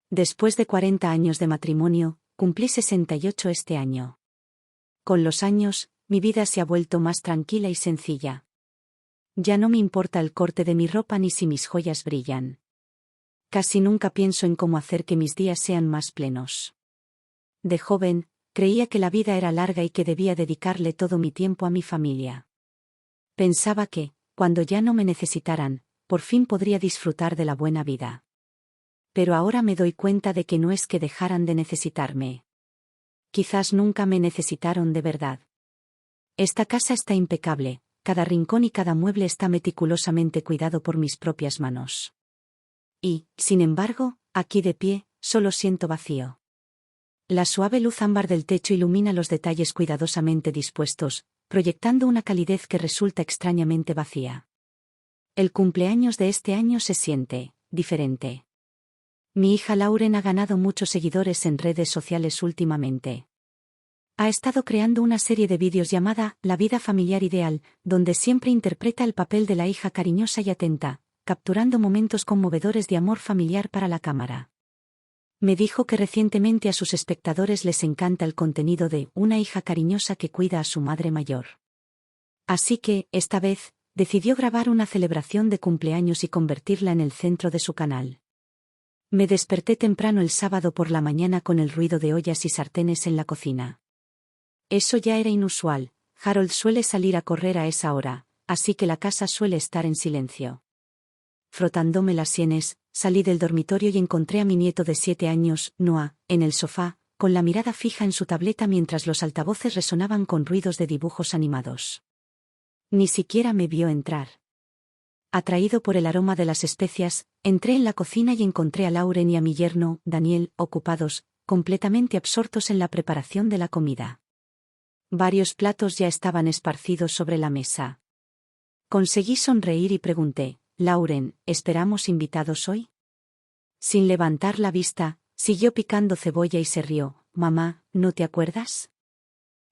Después de 40 años de matrimonio, cumplí 68 este año. Con los años, mi vida se ha vuelto más tranquila y sencilla. Ya no me importa el corte de mi ropa ni si mis joyas brillan. Casi nunca pienso en cómo hacer que mis días sean más plenos. De joven, creía que la vida era larga y que debía dedicarle todo mi tiempo a mi familia. Pensaba que, cuando ya no me necesitaran, por fin podría disfrutar de la buena vida. Pero ahora me doy cuenta de que no es que dejaran de necesitarme. Quizás nunca me necesitaron de verdad. Esta casa está impecable, cada rincón y cada mueble está meticulosamente cuidado por mis propias manos. Y, sin embargo, aquí de pie, solo siento vacío. La suave luz ámbar del techo ilumina los detalles cuidadosamente dispuestos, proyectando una calidez que resulta extrañamente vacía. El cumpleaños de este año se siente diferente. Mi hija Lauren ha ganado muchos seguidores en redes sociales últimamente. Ha estado creando una serie de vídeos llamada La vida familiar ideal, donde siempre interpreta el papel de la hija cariñosa y atenta, capturando momentos conmovedores de amor familiar para la cámara. Me dijo que recientemente a sus espectadores les encanta el contenido de una hija cariñosa que cuida a su madre mayor. Así que, esta vez, decidió grabar una celebración de cumpleaños y convertirla en el centro de su canal. Me desperté temprano el sábado por la mañana con el ruido de ollas y sartenes en la cocina. Eso ya era inusual, Harold suele salir a correr a esa hora, así que la casa suele estar en silencio. Frotándome las sienes, salí del dormitorio y encontré a mi nieto de 7 años, Noah, en el sofá, con la mirada fija en su tableta mientras los altavoces resonaban con ruidos de dibujos animados. Ni siquiera me vio entrar. Atraído por el aroma de las especias, entré en la cocina y encontré a Lauren y a mi yerno, Daniel, ocupados, completamente absortos en la preparación de la comida. Varios platos ya estaban esparcidos sobre la mesa. Conseguí sonreír y pregunté, Lauren, ¿esperamos invitados hoy? Sin levantar la vista, siguió picando cebolla y se rió, mamá, ¿no te acuerdas?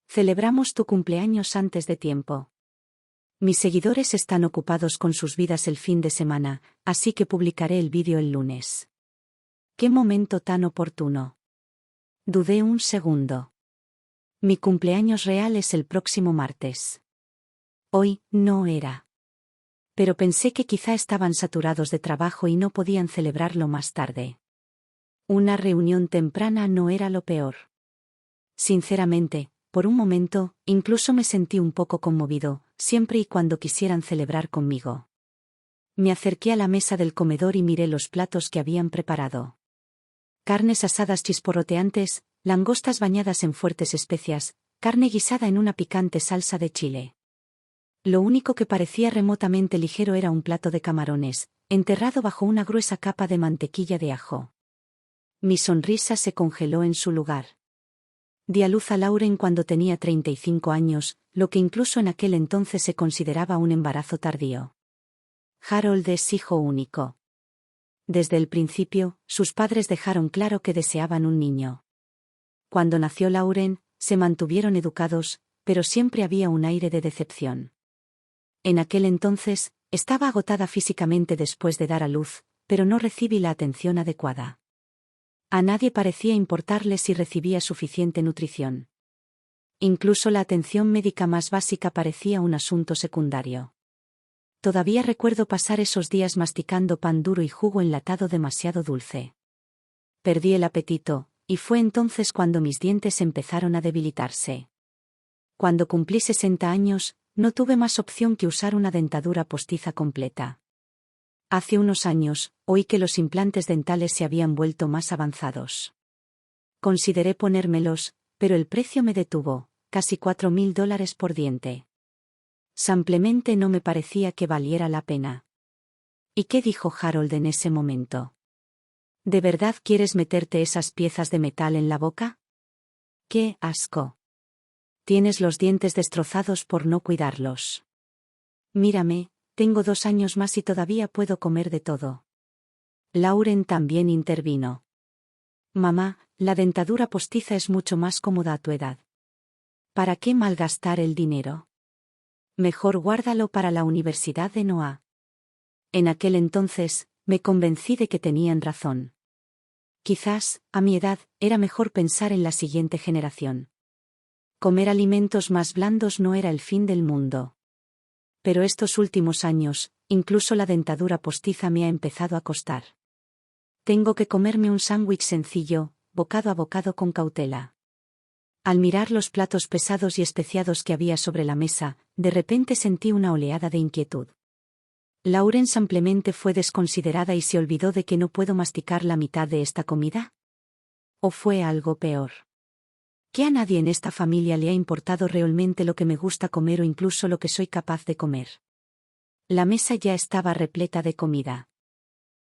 Celebramos tu cumpleaños antes de tiempo. Mis seguidores están ocupados con sus vidas el fin de semana, así que publicaré el vídeo el lunes. ¡Qué momento tan oportuno! Dudé un segundo. Mi cumpleaños real es el próximo martes. Hoy no era. Pero pensé que quizá estaban saturados de trabajo y no podían celebrarlo más tarde. Una reunión temprana no era lo peor. Sinceramente, por un momento, incluso me sentí un poco conmovido, siempre y cuando quisieran celebrar conmigo. Me acerqué a la mesa del comedor y miré los platos que habían preparado. Carnes asadas chisporroteantes, langostas bañadas en fuertes especias, carne guisada en una picante salsa de chile. Lo único que parecía remotamente ligero era un plato de camarones, enterrado bajo una gruesa capa de mantequilla de ajo. Mi sonrisa se congeló en su lugar. Di a luz a Lauren cuando tenía 35 años, lo que incluso en aquel entonces se consideraba un embarazo tardío. Harold es hijo único. Desde el principio, sus padres dejaron claro que deseaban un niño. Cuando nació Lauren, se mantuvieron educados, pero siempre había un aire de decepción. En aquel entonces, estaba agotada físicamente después de dar a luz, pero no recibí la atención adecuada. A nadie parecía importarle si recibía suficiente nutrición. Incluso la atención médica más básica parecía un asunto secundario. Todavía recuerdo pasar esos días masticando pan duro y jugo enlatado demasiado dulce. Perdí el apetito, y fue entonces cuando mis dientes empezaron a debilitarse. Cuando cumplí 60 años, no tuve más opción que usar una dentadura postiza completa. Hace unos años, oí que los implantes dentales se habían vuelto más avanzados. Consideré ponérmelos, pero el precio me detuvo, casi $4.000 por diente. Simplemente no me parecía que valiera la pena. ¿Y qué dijo Harold en ese momento? ¿De verdad quieres meterte esas piezas de metal en la boca? ¡Qué asco! Tienes los dientes destrozados por no cuidarlos. Mírame, tengo 2 años más y todavía puedo comer de todo. Lauren también intervino. Mamá, la dentadura postiza es mucho más cómoda a tu edad. ¿Para qué malgastar el dinero? Mejor guárdalo para la universidad de Noah. En aquel entonces, me convencí de que tenían razón. Quizás, a mi edad, era mejor pensar en la siguiente generación. Comer alimentos más blandos no era el fin del mundo. Pero estos últimos años, incluso la dentadura postiza me ha empezado a costar. Tengo que comerme un sándwich sencillo, bocado a bocado con cautela. Al mirar los platos pesados y especiados que había sobre la mesa, de repente sentí una oleada de inquietud. ¿Lauren simplemente fue desconsiderada y se olvidó de que no puedo masticar la mitad de esta comida? ¿O fue algo peor? ¿Que a nadie en esta familia le ha importado realmente lo que me gusta comer o incluso lo que soy capaz de comer? La mesa ya estaba repleta de comida.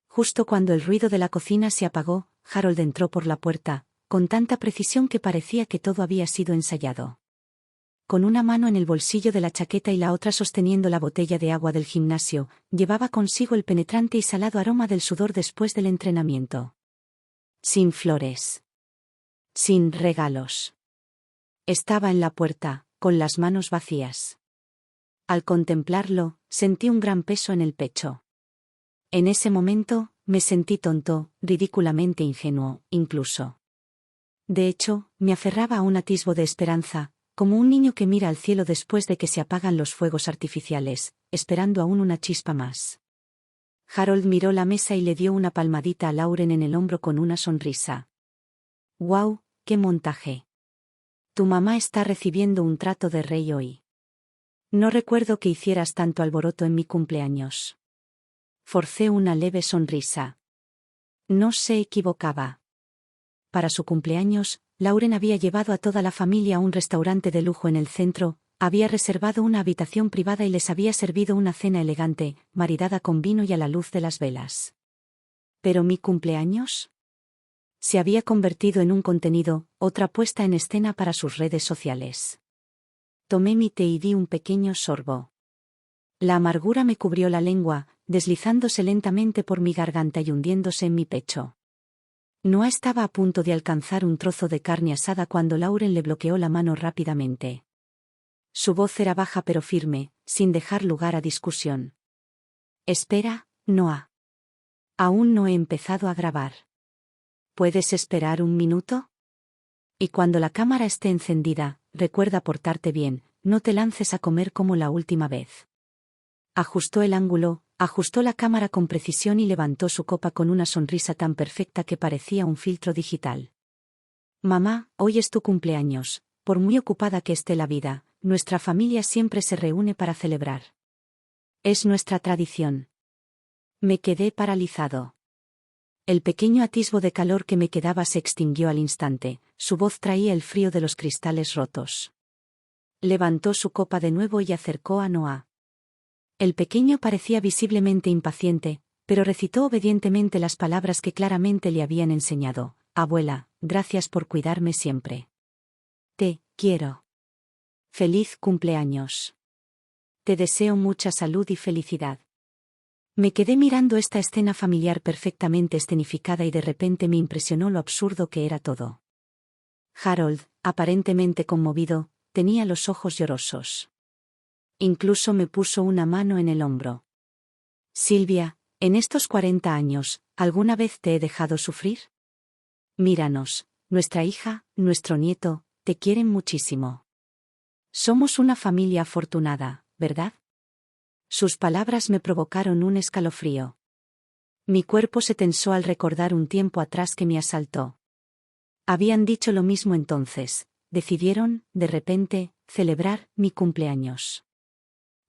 Justo cuando el ruido de la cocina se apagó, Harold entró por la puerta, con tanta precisión que parecía que todo había sido ensayado. Con una mano en el bolsillo de la chaqueta y la otra sosteniendo la botella de agua del gimnasio, llevaba consigo el penetrante y salado aroma del sudor después del entrenamiento. Sin flores. Sin regalos. Estaba en la puerta, con las manos vacías. Al contemplarlo, sentí un gran peso en el pecho. En ese momento, me sentí tonto, ridículamente ingenuo, incluso. De hecho, me aferraba a un atisbo de esperanza, como un niño que mira al cielo después de que se apagan los fuegos artificiales, esperando aún una chispa más. Harold miró la mesa y le dio una palmadita a Lauren en el hombro con una sonrisa. «¡Guau, qué montaje! Tu mamá está recibiendo un trato de rey hoy. No recuerdo que hicieras tanto alboroto en mi cumpleaños». Forcé una leve sonrisa. No se equivocaba. Para su cumpleaños, Lauren había llevado a toda la familia a un restaurante de lujo en el centro, había reservado una habitación privada y les había servido una cena elegante, maridada con vino y a la luz de las velas. ¿Pero mi cumpleaños? Se había convertido en un contenido, otra puesta en escena para sus redes sociales. Tomé mi té y di un pequeño sorbo. La amargura me cubrió la lengua, deslizándose lentamente por mi garganta y hundiéndose en mi pecho. Noah estaba a punto de alcanzar un trozo de carne asada cuando Lauren le bloqueó la mano rápidamente. Su voz era baja pero firme, sin dejar lugar a discusión. «Espera, Noah. Aún no he empezado a grabar. ¿Puedes esperar un minuto? Y cuando la cámara esté encendida, recuerda portarte bien, no te lances a comer como la última vez». Ajustó el ángulo, ajustó la cámara con precisión y levantó su copa con una sonrisa tan perfecta que parecía un filtro digital. «Mamá, hoy es tu cumpleaños, por muy ocupada que esté la vida, nuestra familia siempre se reúne para celebrar. Es nuestra tradición». Me quedé paralizado. El pequeño atisbo de calor que me quedaba se extinguió al instante, su voz traía el frío de los cristales rotos. Levantó su copa de nuevo y acercó a Noah. El pequeño parecía visiblemente impaciente, pero recitó obedientemente las palabras que claramente le habían enseñado. «Abuela, gracias por cuidarme siempre. Te quiero. Feliz cumpleaños. Te deseo mucha salud y felicidad». Me quedé mirando esta escena familiar perfectamente escenificada y de repente me impresionó lo absurdo que era todo. Harold, aparentemente conmovido, tenía los ojos llorosos. Incluso me puso una mano en el hombro. «Silvia, en estos 40 años, ¿alguna vez te he dejado sufrir? Míranos, nuestra hija, nuestro nieto, te quieren muchísimo. Somos una familia afortunada, ¿verdad?». Sus palabras me provocaron un escalofrío. Mi cuerpo se tensó al recordar un tiempo atrás que me asaltó. Habían dicho lo mismo entonces, decidieron, de repente, celebrar mi cumpleaños.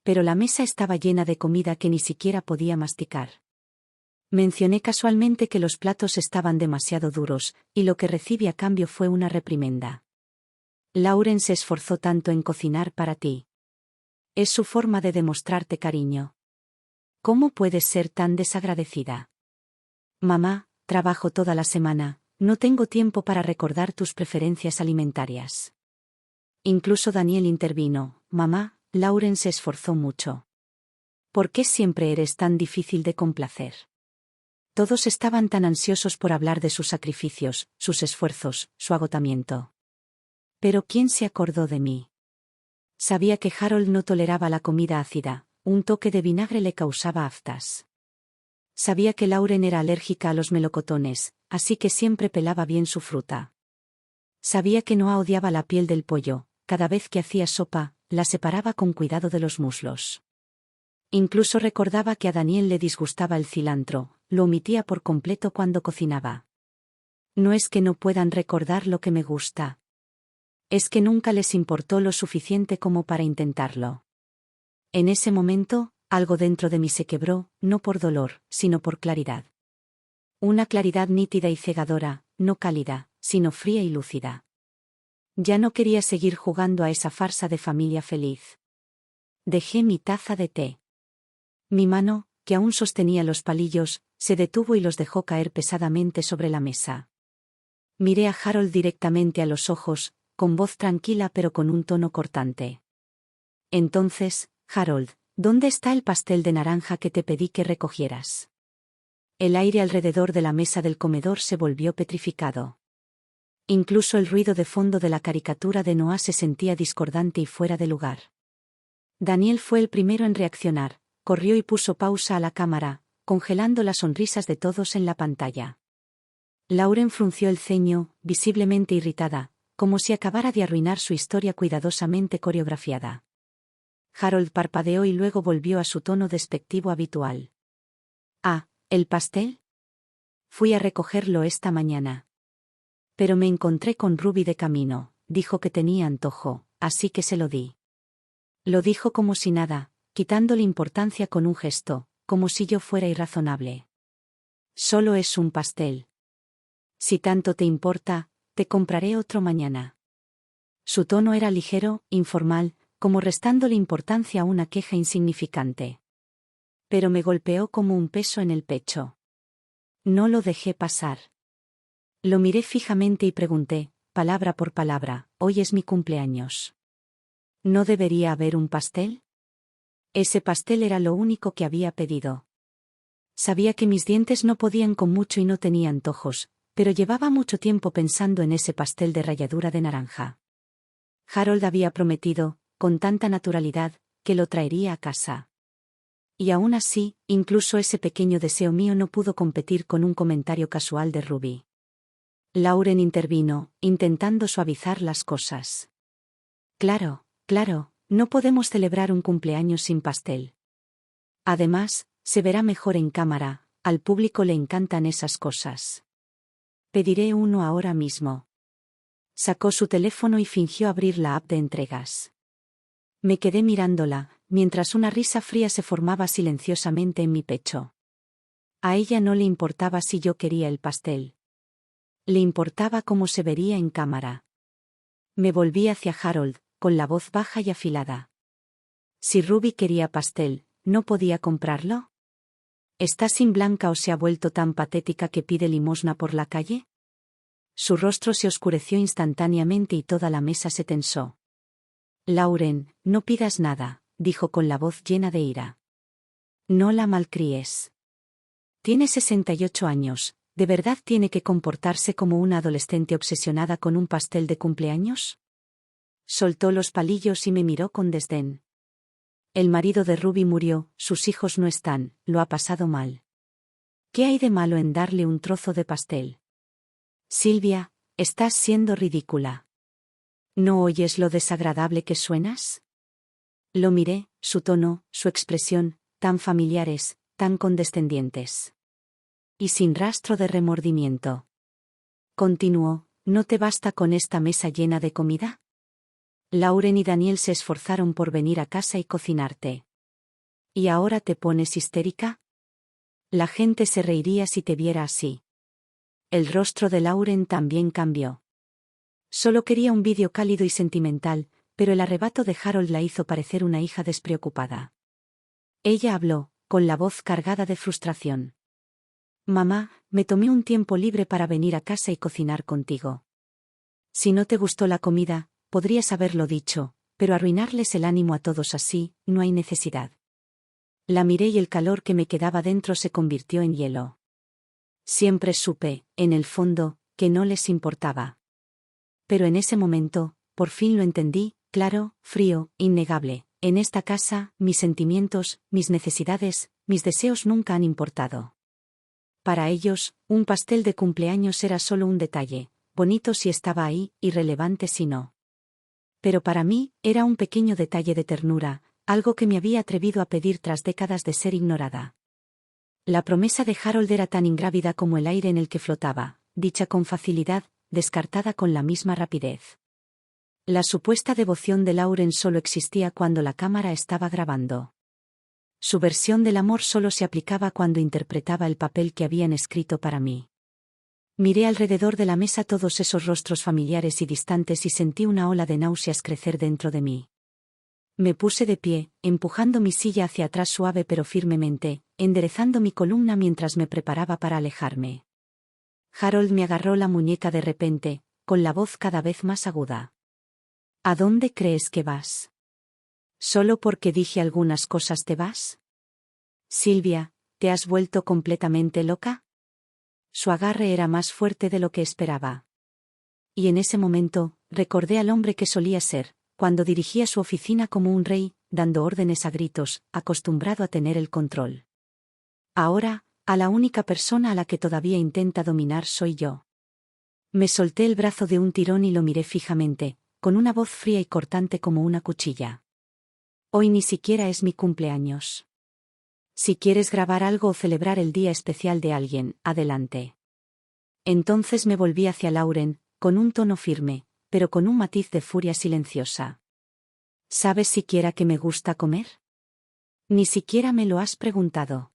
Pero la mesa estaba llena de comida que ni siquiera podía masticar. Mencioné casualmente que los platos estaban demasiado duros, y lo que recibí a cambio fue una reprimenda. «Lauren se esforzó tanto en cocinar para ti. Es su forma de demostrarte cariño. ¿Cómo puedes ser tan desagradecida? Mamá, trabajo toda la semana, no tengo tiempo para recordar tus preferencias alimentarias». Incluso Daniel intervino. «Mamá, Lauren se esforzó mucho. ¿Por qué siempre eres tan difícil de complacer?». Todos estaban tan ansiosos por hablar de sus sacrificios, sus esfuerzos, su agotamiento. Pero ¿quién se acordó de mí? Sabía que Harold no toleraba la comida ácida, un toque de vinagre le causaba aftas. Sabía que Lauren era alérgica a los melocotones, así que siempre pelaba bien su fruta. Sabía que Noah odiaba la piel del pollo, cada vez que hacía sopa, la separaba con cuidado de los muslos. Incluso recordaba que a Daniel le disgustaba el cilantro, lo omitía por completo cuando cocinaba. No es que no puedan recordar lo que me gusta. Es que nunca les importó lo suficiente como para intentarlo. En ese momento, algo dentro de mí se quebró, no por dolor, sino por claridad. Una claridad nítida y cegadora, no cálida, sino fría y lúcida. Ya no quería seguir jugando a esa farsa de familia feliz. Dejé mi taza de té. Mi mano, que aún sostenía los palillos, se detuvo y los dejó caer pesadamente sobre la mesa. Miré a Harold directamente a los ojos, con voz tranquila pero con un tono cortante. Entonces, Harold, ¿dónde está el pastel de naranja que te pedí que recogieras? El aire alrededor de la mesa del comedor se volvió petrificado. Incluso el ruido de fondo de la caricatura de Noah se sentía discordante y fuera de lugar. Daniel fue el primero en reaccionar, corrió y puso pausa a la cámara, congelando las sonrisas de todos en la pantalla. Lauren frunció el ceño, visiblemente irritada, como si acabara de arruinar su historia cuidadosamente coreografiada. Harold parpadeó y luego volvió a su tono despectivo habitual. «Ah, ¿el pastel? Fui a recogerlo esta mañana. Pero me encontré con Ruby de camino, dijo que tenía antojo, así que se lo di». Lo dijo como si nada, quitándole importancia con un gesto, como si yo fuera irrazonable. «Solo es un pastel. Si tanto te importa, te compraré otro mañana». Su tono era ligero, informal, como restándole importancia a una queja insignificante. Pero me golpeó como un peso en el pecho. No lo dejé pasar. Lo miré fijamente y pregunté, palabra por palabra, «¿Hoy es mi cumpleaños? ¿No debería haber un pastel?» Ese pastel era lo único que había pedido. Sabía que mis dientes no podían con mucho y no tenía antojos, pero llevaba mucho tiempo pensando en ese pastel de ralladura de naranja. Harold había prometido, con tanta naturalidad, que lo traería a casa. Y aún así, incluso ese pequeño deseo mío no pudo competir con un comentario casual de Ruby. Lauren intervino, intentando suavizar las cosas. «Claro, claro, no podemos celebrar un cumpleaños sin pastel. Además, se verá mejor en cámara, al público le encantan esas cosas. Pediré uno ahora mismo». Sacó su teléfono y fingió abrir la app de entregas. Me quedé mirándola, mientras una risa fría se formaba silenciosamente en mi pecho. A ella no le importaba si yo quería el pastel. Le importaba cómo se vería en cámara. Me volví hacia Harold, con la voz baja y afilada. Si Ruby quería pastel, ¿no podía comprarlo? ¿Está sin Blanca o se ha vuelto tan patética que pide limosna por la calle? Su rostro se oscureció instantáneamente y toda la mesa se tensó. «Lauren, no pidas nada», dijo con la voz llena de ira. «No la malcríes. Tiene 68 años, ¿de verdad tiene que comportarse como una adolescente obsesionada con un pastel de cumpleaños?» Soltó los palillos y me miró con desdén. «El marido de Ruby murió, sus hijos no están, lo ha pasado mal. ¿Qué hay de malo en darle un trozo de pastel? Silvia, estás siendo ridícula. ¿No oyes lo desagradable que suenas?» Lo miré, su tono, su expresión, tan familiares, tan condescendientes. Y sin rastro de remordimiento. Continuó, ¿no te basta con esta mesa llena de comida? Lauren y Daniel se esforzaron por venir a casa y cocinarte. ¿Y ahora te pones histérica? La gente se reiría si te viera así. El rostro de Lauren también cambió. Solo quería un vídeo cálido y sentimental, pero el arrebato de Harold la hizo parecer una hija despreocupada. Ella habló, con la voz cargada de frustración. «Mamá, me tomé un tiempo libre para venir a casa y cocinar contigo. Si no te gustó la comida, podrías haberlo dicho, pero arruinarles el ánimo a todos así, no hay necesidad». La miré y el calor que me quedaba dentro se convirtió en hielo. Siempre supe, en el fondo, que no les importaba. Pero en ese momento, por fin lo entendí, claro, frío, innegable. En esta casa, mis sentimientos, mis necesidades, mis deseos nunca han importado. Para ellos, un pastel de cumpleaños era solo un detalle, bonito si estaba ahí, irrelevante si no. Pero para mí, era un pequeño detalle de ternura, algo que me había atrevido a pedir tras décadas de ser ignorada. La promesa de Harold era tan ingrávida como el aire en el que flotaba, dicha con facilidad, descartada con la misma rapidez. La supuesta devoción de Lauren solo existía cuando la cámara estaba grabando. Su versión del amor solo se aplicaba cuando interpretaba el papel que habían escrito para mí. Miré alrededor de la mesa todos esos rostros familiares y distantes y sentí una ola de náuseas crecer dentro de mí. Me puse de pie, empujando mi silla hacia atrás suave pero firmemente, enderezando mi columna mientras me preparaba para alejarme. Harold me agarró la muñeca de repente, con la voz cada vez más aguda. ¿A dónde crees que vas? ¿Solo porque dije algunas cosas te vas? Silvia, ¿te has vuelto completamente loca? Su agarre era más fuerte de lo que esperaba. Y en ese momento, recordé al hombre que solía ser, cuando dirigía su oficina como un rey, dando órdenes a gritos, acostumbrado a tener el control. Ahora, a la única persona a la que todavía intenta dominar soy yo. Me solté el brazo de un tirón y lo miré fijamente, con una voz fría y cortante como una cuchilla. Hoy ni siquiera es mi cumpleaños. Si quieres grabar algo o celebrar el día especial de alguien, adelante. Entonces me volví hacia Lauren, con un tono firme, pero con un matiz de furia silenciosa. ¿Sabes siquiera que me gusta comer? Ni siquiera me lo has preguntado.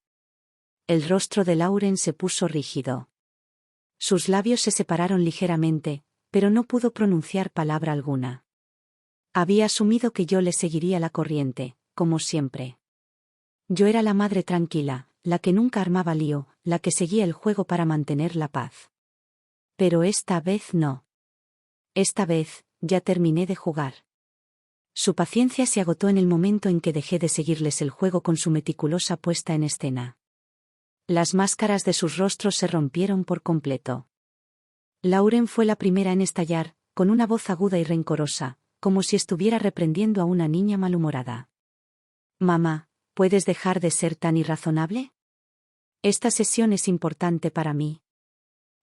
El rostro de Lauren se puso rígido. Sus labios se separaron ligeramente, pero no pudo pronunciar palabra alguna. Había asumido que yo le seguiría la corriente, como siempre. Yo era la madre tranquila, la que nunca armaba lío, la que seguía el juego para mantener la paz. Pero esta vez no. Esta vez, ya terminé de jugar. Su paciencia se agotó en el momento en que dejé de seguirles el juego con su meticulosa puesta en escena. Las máscaras de sus rostros se rompieron por completo. Lauren fue la primera en estallar, con una voz aguda y rencorosa, como si estuviera reprendiendo a una niña malhumorada. Mamá, ¿puedes dejar de ser tan irrazonable? Esta sesión es importante para mí.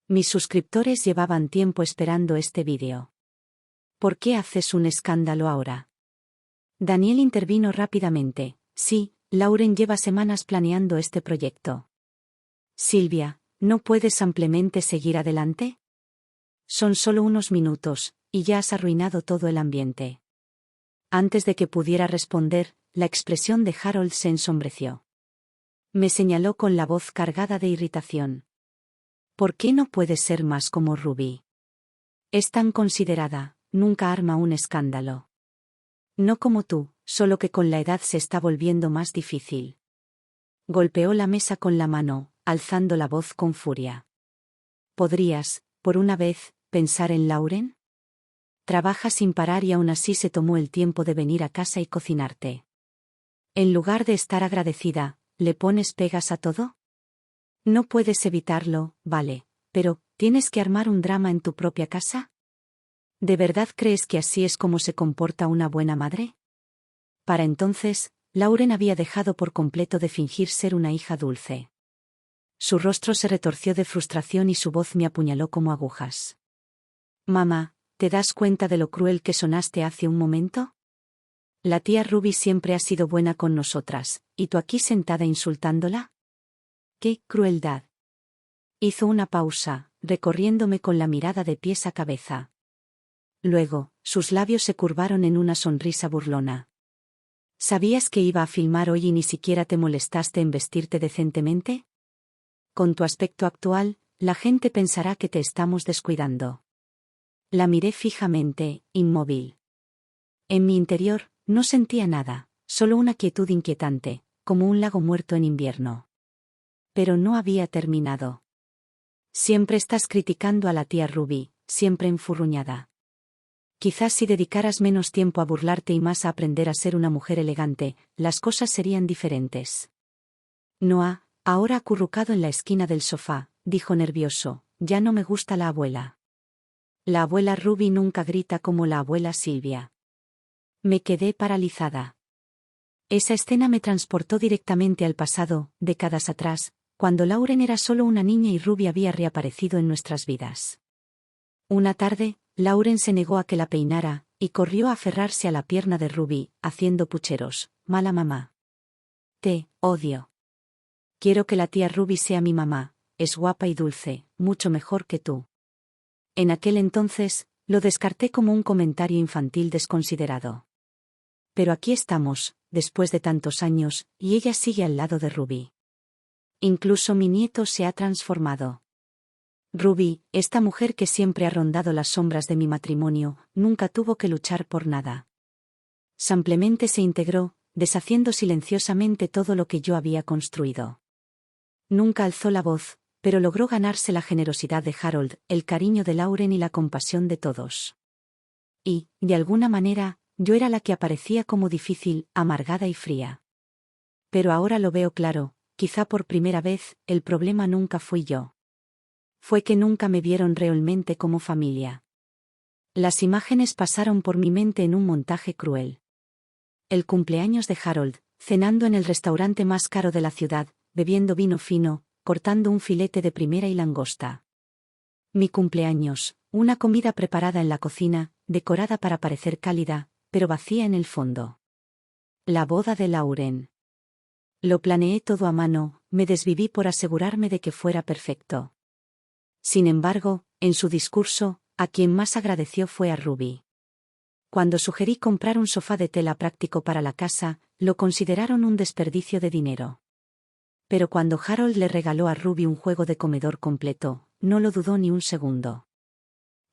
Mis suscriptores llevaban tiempo esperando este vídeo. ¿Por qué haces un escándalo ahora? Daniel intervino rápidamente. Sí, Lauren lleva semanas planeando este proyecto. Silvia, ¿no puedes ampliamente seguir adelante? Son solo unos minutos, y ya has arruinado todo el ambiente. Antes de que pudiera responder, la expresión de Harold se ensombreció. Me señaló con la voz cargada de irritación. ¿Por qué no puedes ser más como Ruby? Es tan considerada, nunca arma un escándalo. No como tú, solo que con la edad se está volviendo más difícil. Golpeó la mesa con la mano, alzando la voz con furia. ¿Podrías, por una vez, pensar en Lauren? Trabaja sin parar y aún así se tomó el tiempo de venir a casa y cocinarte. En lugar de estar agradecida, ¿le pones pegas a todo? No puedes evitarlo, vale, pero, ¿tienes que armar un drama en tu propia casa? ¿De verdad crees que así es como se comporta una buena madre? Para entonces, Lauren había dejado por completo de fingir ser una hija dulce. Su rostro se retorció de frustración y su voz me apuñaló como agujas. Mamá, ¿te das cuenta de lo cruel que sonaste hace un momento? La tía Ruby siempre ha sido buena con nosotras, ¿y tú aquí sentada insultándola? ¡Qué crueldad! Hizo una pausa, recorriéndome con la mirada de pies a cabeza. Luego, sus labios se curvaron en una sonrisa burlona. ¿Sabías que iba a filmar hoy y ni siquiera te molestaste en vestirte decentemente? Con tu aspecto actual, la gente pensará que te estamos descuidando. La miré fijamente, inmóvil. En mi interior, no sentía nada, solo una quietud inquietante, como un lago muerto en invierno. Pero no había terminado. Siempre estás criticando a la tía Ruby, siempre enfurruñada. Quizás si dedicaras menos tiempo a burlarte y más a aprender a ser una mujer elegante, las cosas serían diferentes. Noah, ahora acurrucado en la esquina del sofá, dijo nervioso, ya no me gusta la abuela. La abuela Ruby nunca grita como la abuela Silvia. Me quedé paralizada. Esa escena me transportó directamente al pasado, décadas atrás, cuando Lauren era solo una niña y Ruby había reaparecido en nuestras vidas. Una tarde, Lauren se negó a que la peinara, y corrió a aferrarse a la pierna de Ruby, haciendo pucheros. Mala mamá. Te odio. Quiero que la tía Ruby sea mi mamá, es guapa y dulce, mucho mejor que tú. En aquel entonces, lo descarté como un comentario infantil desconsiderado. Pero aquí estamos, después de tantos años, y ella sigue al lado de Ruby. Incluso mi nieto se ha transformado. Ruby, esta mujer que siempre ha rondado las sombras de mi matrimonio, nunca tuvo que luchar por nada. Simplemente se integró, deshaciendo silenciosamente todo lo que yo había construido. Nunca alzó la voz, pero logró ganarse la generosidad de Harold, el cariño de Lauren y la compasión de todos. Y, de alguna manera, yo era la que aparecía como difícil, amargada y fría. Pero ahora lo veo claro, quizá por primera vez, el problema nunca fui yo. Fue que nunca me vieron realmente como familia. Las imágenes pasaron por mi mente en un montaje cruel. El cumpleaños de Harold, cenando en el restaurante más caro de la ciudad, bebiendo vino fino, cortando un filete de primera y langosta. Mi cumpleaños, una comida preparada en la cocina, decorada para parecer cálida, pero vacía en el fondo. La boda de Lauren. Lo planeé todo a mano, me desviví por asegurarme de que fuera perfecto. Sin embargo, en su discurso, a quien más agradeció fue a Ruby. Cuando sugerí comprar un sofá de tela práctico para la casa, lo consideraron un desperdicio de dinero. Pero cuando Harold le regaló a Ruby un juego de comedor completo, no lo dudó ni un segundo.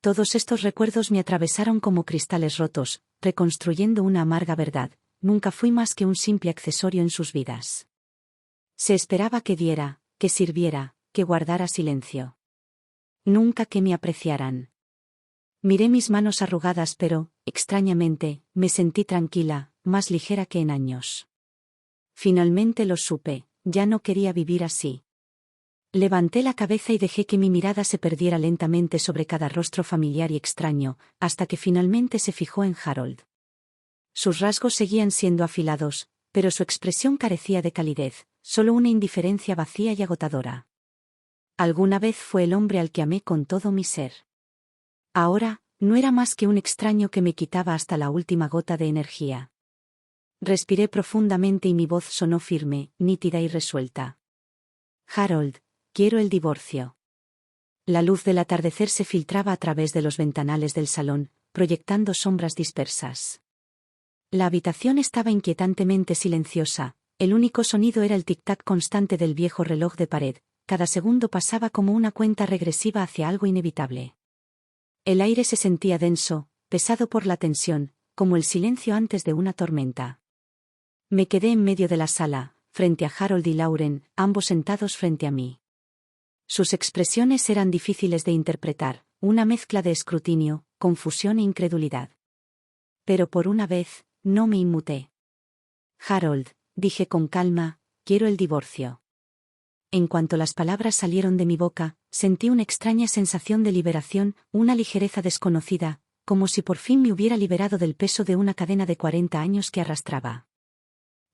Todos estos recuerdos me atravesaron como cristales rotos, reconstruyendo una amarga verdad: nunca fui más que un simple accesorio en sus vidas. Se esperaba que diera, que sirviera, que guardara silencio. Nunca que me apreciaran. Miré mis manos arrugadas pero, extrañamente, me sentí tranquila, más ligera que en años. Finalmente lo supe, ya no quería vivir así. Levanté la cabeza y dejé que mi mirada se perdiera lentamente sobre cada rostro familiar y extraño, hasta que finalmente se fijó en Harold. Sus rasgos seguían siendo afilados, pero su expresión carecía de calidez, solo una indiferencia vacía y agotadora. Alguna vez fue el hombre al que amé con todo mi ser. Ahora, no era más que un extraño que me quitaba hasta la última gota de energía. Respiré profundamente y mi voz sonó firme, nítida y resuelta. Harold, quiero el divorcio. La luz del atardecer se filtraba a través de los ventanales del salón, proyectando sombras dispersas. La habitación estaba inquietantemente silenciosa, el único sonido era el tic-tac constante del viejo reloj de pared, cada segundo pasaba como una cuenta regresiva hacia algo inevitable. El aire se sentía denso, pesado por la tensión, como el silencio antes de una tormenta. Me quedé en medio de la sala, frente a Harold y Lauren, ambos sentados frente a mí. Sus expresiones eran difíciles de interpretar, una mezcla de escrutinio, confusión e incredulidad. Pero por una vez, no me inmuté. Harold, dije con calma, quiero el divorcio. En cuanto las palabras salieron de mi boca, sentí una extraña sensación de liberación, una ligereza desconocida, como si por fin me hubiera liberado del peso de una cadena de 40 años que arrastraba.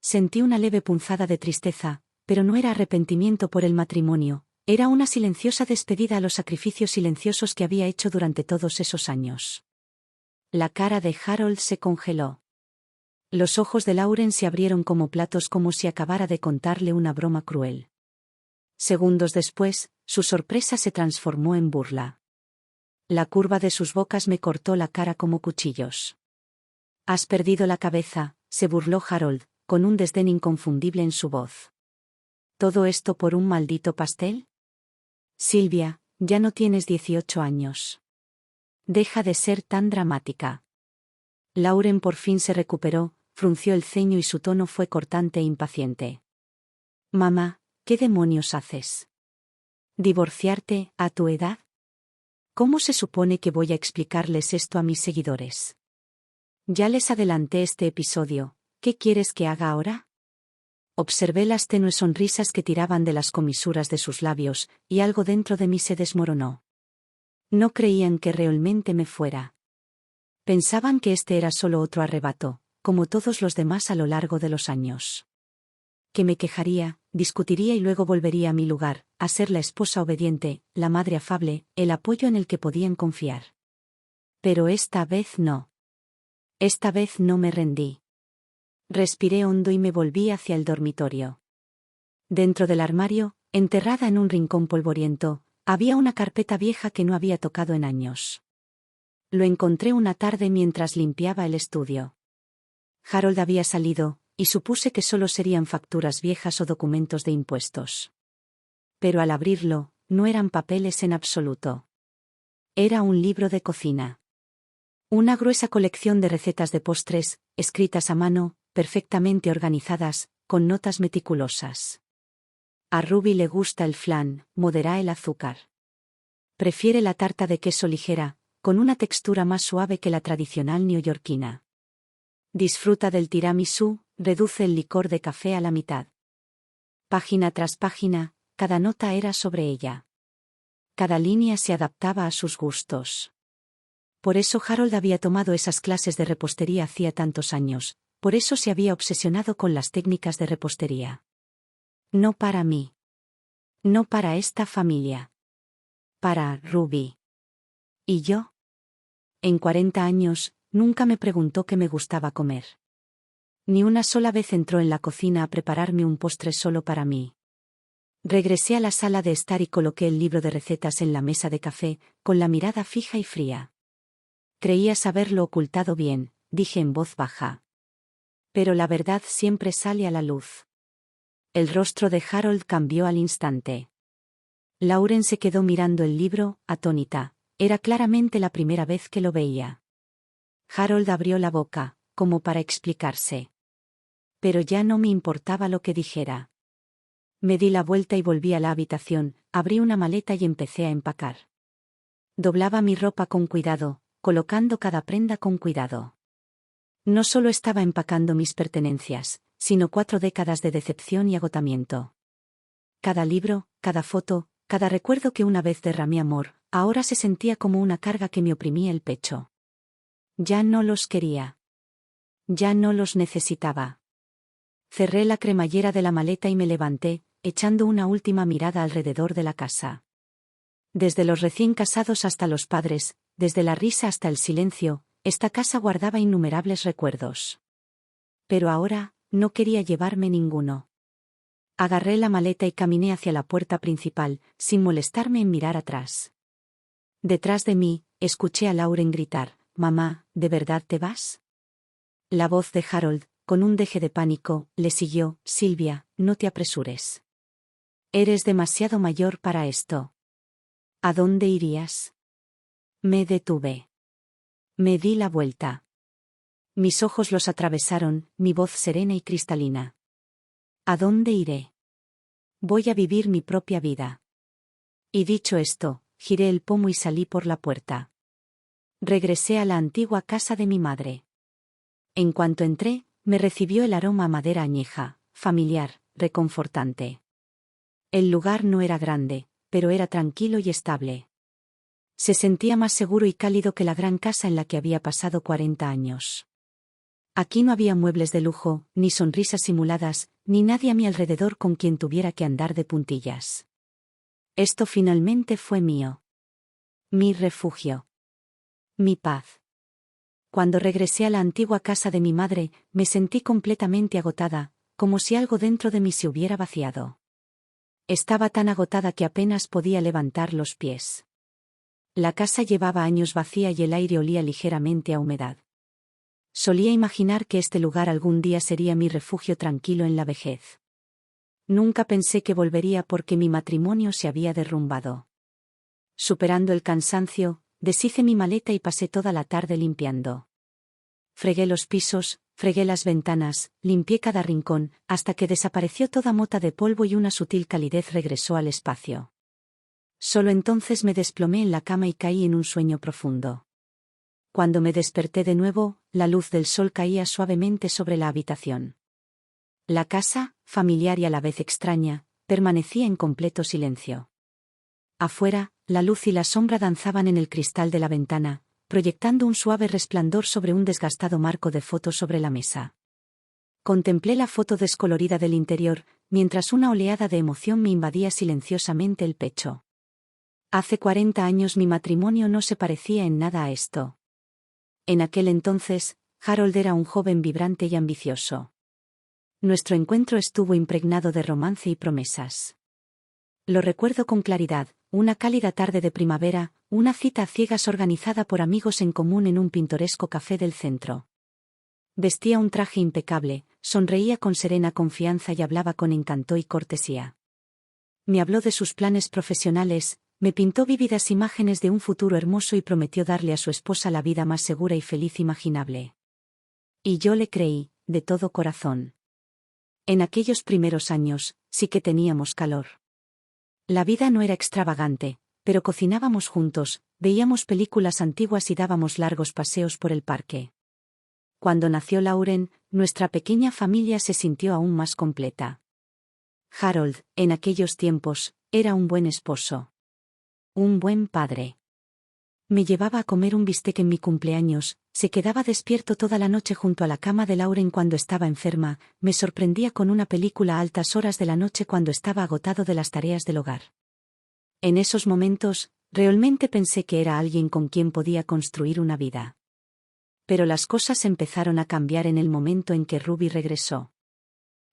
Sentí una leve punzada de tristeza, pero no era arrepentimiento por el matrimonio, era una silenciosa despedida a los sacrificios silenciosos que había hecho durante todos esos años. La cara de Harold se congeló. Los ojos de Lauren se abrieron como platos como si acabara de contarle una broma cruel. Segundos después, su sorpresa se transformó en burla. La curva de sus bocas me cortó la cara como cuchillos. «Has perdido la cabeza», se burló Harold, con un desdén inconfundible en su voz. «¿Todo esto por un maldito pastel? Sylvia, ya no tienes 18 años. Deja de ser tan dramática». Lauren por fin se recuperó, frunció el ceño y su tono fue cortante e impaciente. «Mamá, ¿qué demonios haces? ¿Divorciarte, a tu edad? ¿Cómo se supone que voy a explicarles esto a mis seguidores? Ya les adelanté este episodio, ¿qué quieres que haga ahora?» Observé las tenues sonrisas que tiraban de las comisuras de sus labios, y algo dentro de mí se desmoronó. No creían que realmente me fuera. Pensaban que este era solo otro arrebato, como todos los demás a lo largo de los años. Que me quejaría, discutiría y luego volvería a mi lugar, a ser la esposa obediente, la madre afable, el apoyo en el que podían confiar. Pero esta vez no. Esta vez no me rendí. Respiré hondo y me volví hacia el dormitorio. Dentro del armario, enterrada en un rincón polvoriento, había una carpeta vieja que no había tocado en años. Lo encontré una tarde mientras limpiaba el estudio. Harold había salido, y supuse que solo serían facturas viejas o documentos de impuestos. Pero al abrirlo, no eran papeles en absoluto. Era un libro de cocina. Una gruesa colección de recetas de postres, escritas a mano, perfectamente organizadas, con notas meticulosas. A Ruby le gusta el flan, modera el azúcar. Prefiere la tarta de queso ligera, con una textura más suave que la tradicional neoyorquina. Disfruta del tiramisú, reduce el licor de café a la mitad. Página tras página, cada nota era sobre ella. Cada línea se adaptaba a sus gustos. Por eso Harold había tomado esas clases de repostería hacía tantos años, por eso se había obsesionado con las técnicas de repostería. No para mí. No para esta familia. Para Ruby. ¿Y yo? En 40 años, nunca me preguntó qué me gustaba comer. Ni una sola vez entró en la cocina a prepararme un postre solo para mí. Regresé a la sala de estar y coloqué el libro de recetas en la mesa de café, con la mirada fija y fría. Creía saberlo ocultado bien, dije en voz baja. Pero la verdad siempre sale a la luz. El rostro de Harold cambió al instante. Lauren se quedó mirando el libro, atónita. Era claramente la primera vez que lo veía. Harold abrió la boca, como para explicarse. Pero ya no me importaba lo que dijera. Me di la vuelta y volví a la habitación, abrí una maleta y empecé a empacar. Doblaba mi ropa con cuidado, colocando cada prenda con cuidado. No solo estaba empacando mis pertenencias, sino 4 décadas de decepción y agotamiento. Cada libro, cada foto, cada recuerdo que una vez derramé amor, ahora se sentía como una carga que me oprimía el pecho. Ya no los quería. Ya no los necesitaba. Cerré la cremallera de la maleta y me levanté, echando una última mirada alrededor de la casa. Desde los recién casados hasta los padres, desde la risa hasta el silencio, esta casa guardaba innumerables recuerdos. Pero ahora, no quería llevarme ninguno. Agarré la maleta y caminé hacia la puerta principal, sin molestarme en mirar atrás. Detrás de mí, escuché a Lauren gritar, «Mamá, ¿de verdad te vas?» La voz de Harold, con un deje de pánico, le siguió, «Silvia, no te apresures. Eres demasiado mayor para esto. ¿A dónde irías?» Me detuve. Me di la vuelta. Mis ojos los atravesaron, mi voz serena y cristalina. ¿A dónde iré? Voy a vivir mi propia vida. Y dicho esto, giré el pomo y salí por la puerta. Regresé a la antigua casa de mi madre. En cuanto entré, me recibió el aroma a madera añeja, familiar, reconfortante. El lugar no era grande, pero era tranquilo y estable. Se sentía más seguro y cálido que la gran casa en la que había pasado 40 años. Aquí no había muebles de lujo, ni sonrisas simuladas, ni nadie a mi alrededor con quien tuviera que andar de puntillas. Esto finalmente fue mío. Mi refugio. Mi paz. Cuando regresé a la antigua casa de mi madre, me sentí completamente agotada, como si algo dentro de mí se hubiera vaciado. Estaba tan agotada que apenas podía levantar los pies. La casa llevaba años vacía y el aire olía ligeramente a humedad. Solía imaginar que este lugar algún día sería mi refugio tranquilo en la vejez. Nunca pensé que volvería porque mi matrimonio se había derrumbado. Superando el cansancio, deshice mi maleta y pasé toda la tarde limpiando. Fregué los pisos, fregué las ventanas, limpié cada rincón, hasta que desapareció toda mota de polvo y una sutil calidez regresó al espacio. Solo entonces me desplomé en la cama y caí en un sueño profundo. Cuando me desperté de nuevo, la luz del sol caía suavemente sobre la habitación. La casa, familiar y a la vez extraña, permanecía en completo silencio. Afuera, la luz y la sombra danzaban en el cristal de la ventana, proyectando un suave resplandor sobre un desgastado marco de fotos sobre la mesa. Contemplé la foto descolorida del interior, mientras una oleada de emoción me invadía silenciosamente el pecho. Hace 40 años mi matrimonio no se parecía en nada a esto. En aquel entonces, Harold era un joven vibrante y ambicioso. Nuestro encuentro estuvo impregnado de romance y promesas. Lo recuerdo con claridad, una cálida tarde de primavera, una cita a ciegas organizada por amigos en común en un pintoresco café del centro. Vestía un traje impecable, sonreía con serena confianza y hablaba con encanto y cortesía. Me habló de sus planes profesionales, me pintó vívidas imágenes de un futuro hermoso y prometió darle a su esposa la vida más segura y feliz imaginable. Y yo le creí, de todo corazón. En aquellos primeros años, sí que teníamos calor. La vida no era extravagante, pero cocinábamos juntos, veíamos películas antiguas y dábamos largos paseos por el parque. Cuando nació Lauren, nuestra pequeña familia se sintió aún más completa. Harold, en aquellos tiempos, era un buen esposo. Un buen padre. Me llevaba a comer un bistec en mi cumpleaños, se quedaba despierto toda la noche junto a la cama de Lauren cuando estaba enferma, me sorprendía con una película a altas horas de la noche cuando estaba agotado de las tareas del hogar. En esos momentos, realmente pensé que era alguien con quien podía construir una vida. Pero las cosas empezaron a cambiar en el momento en que Ruby regresó.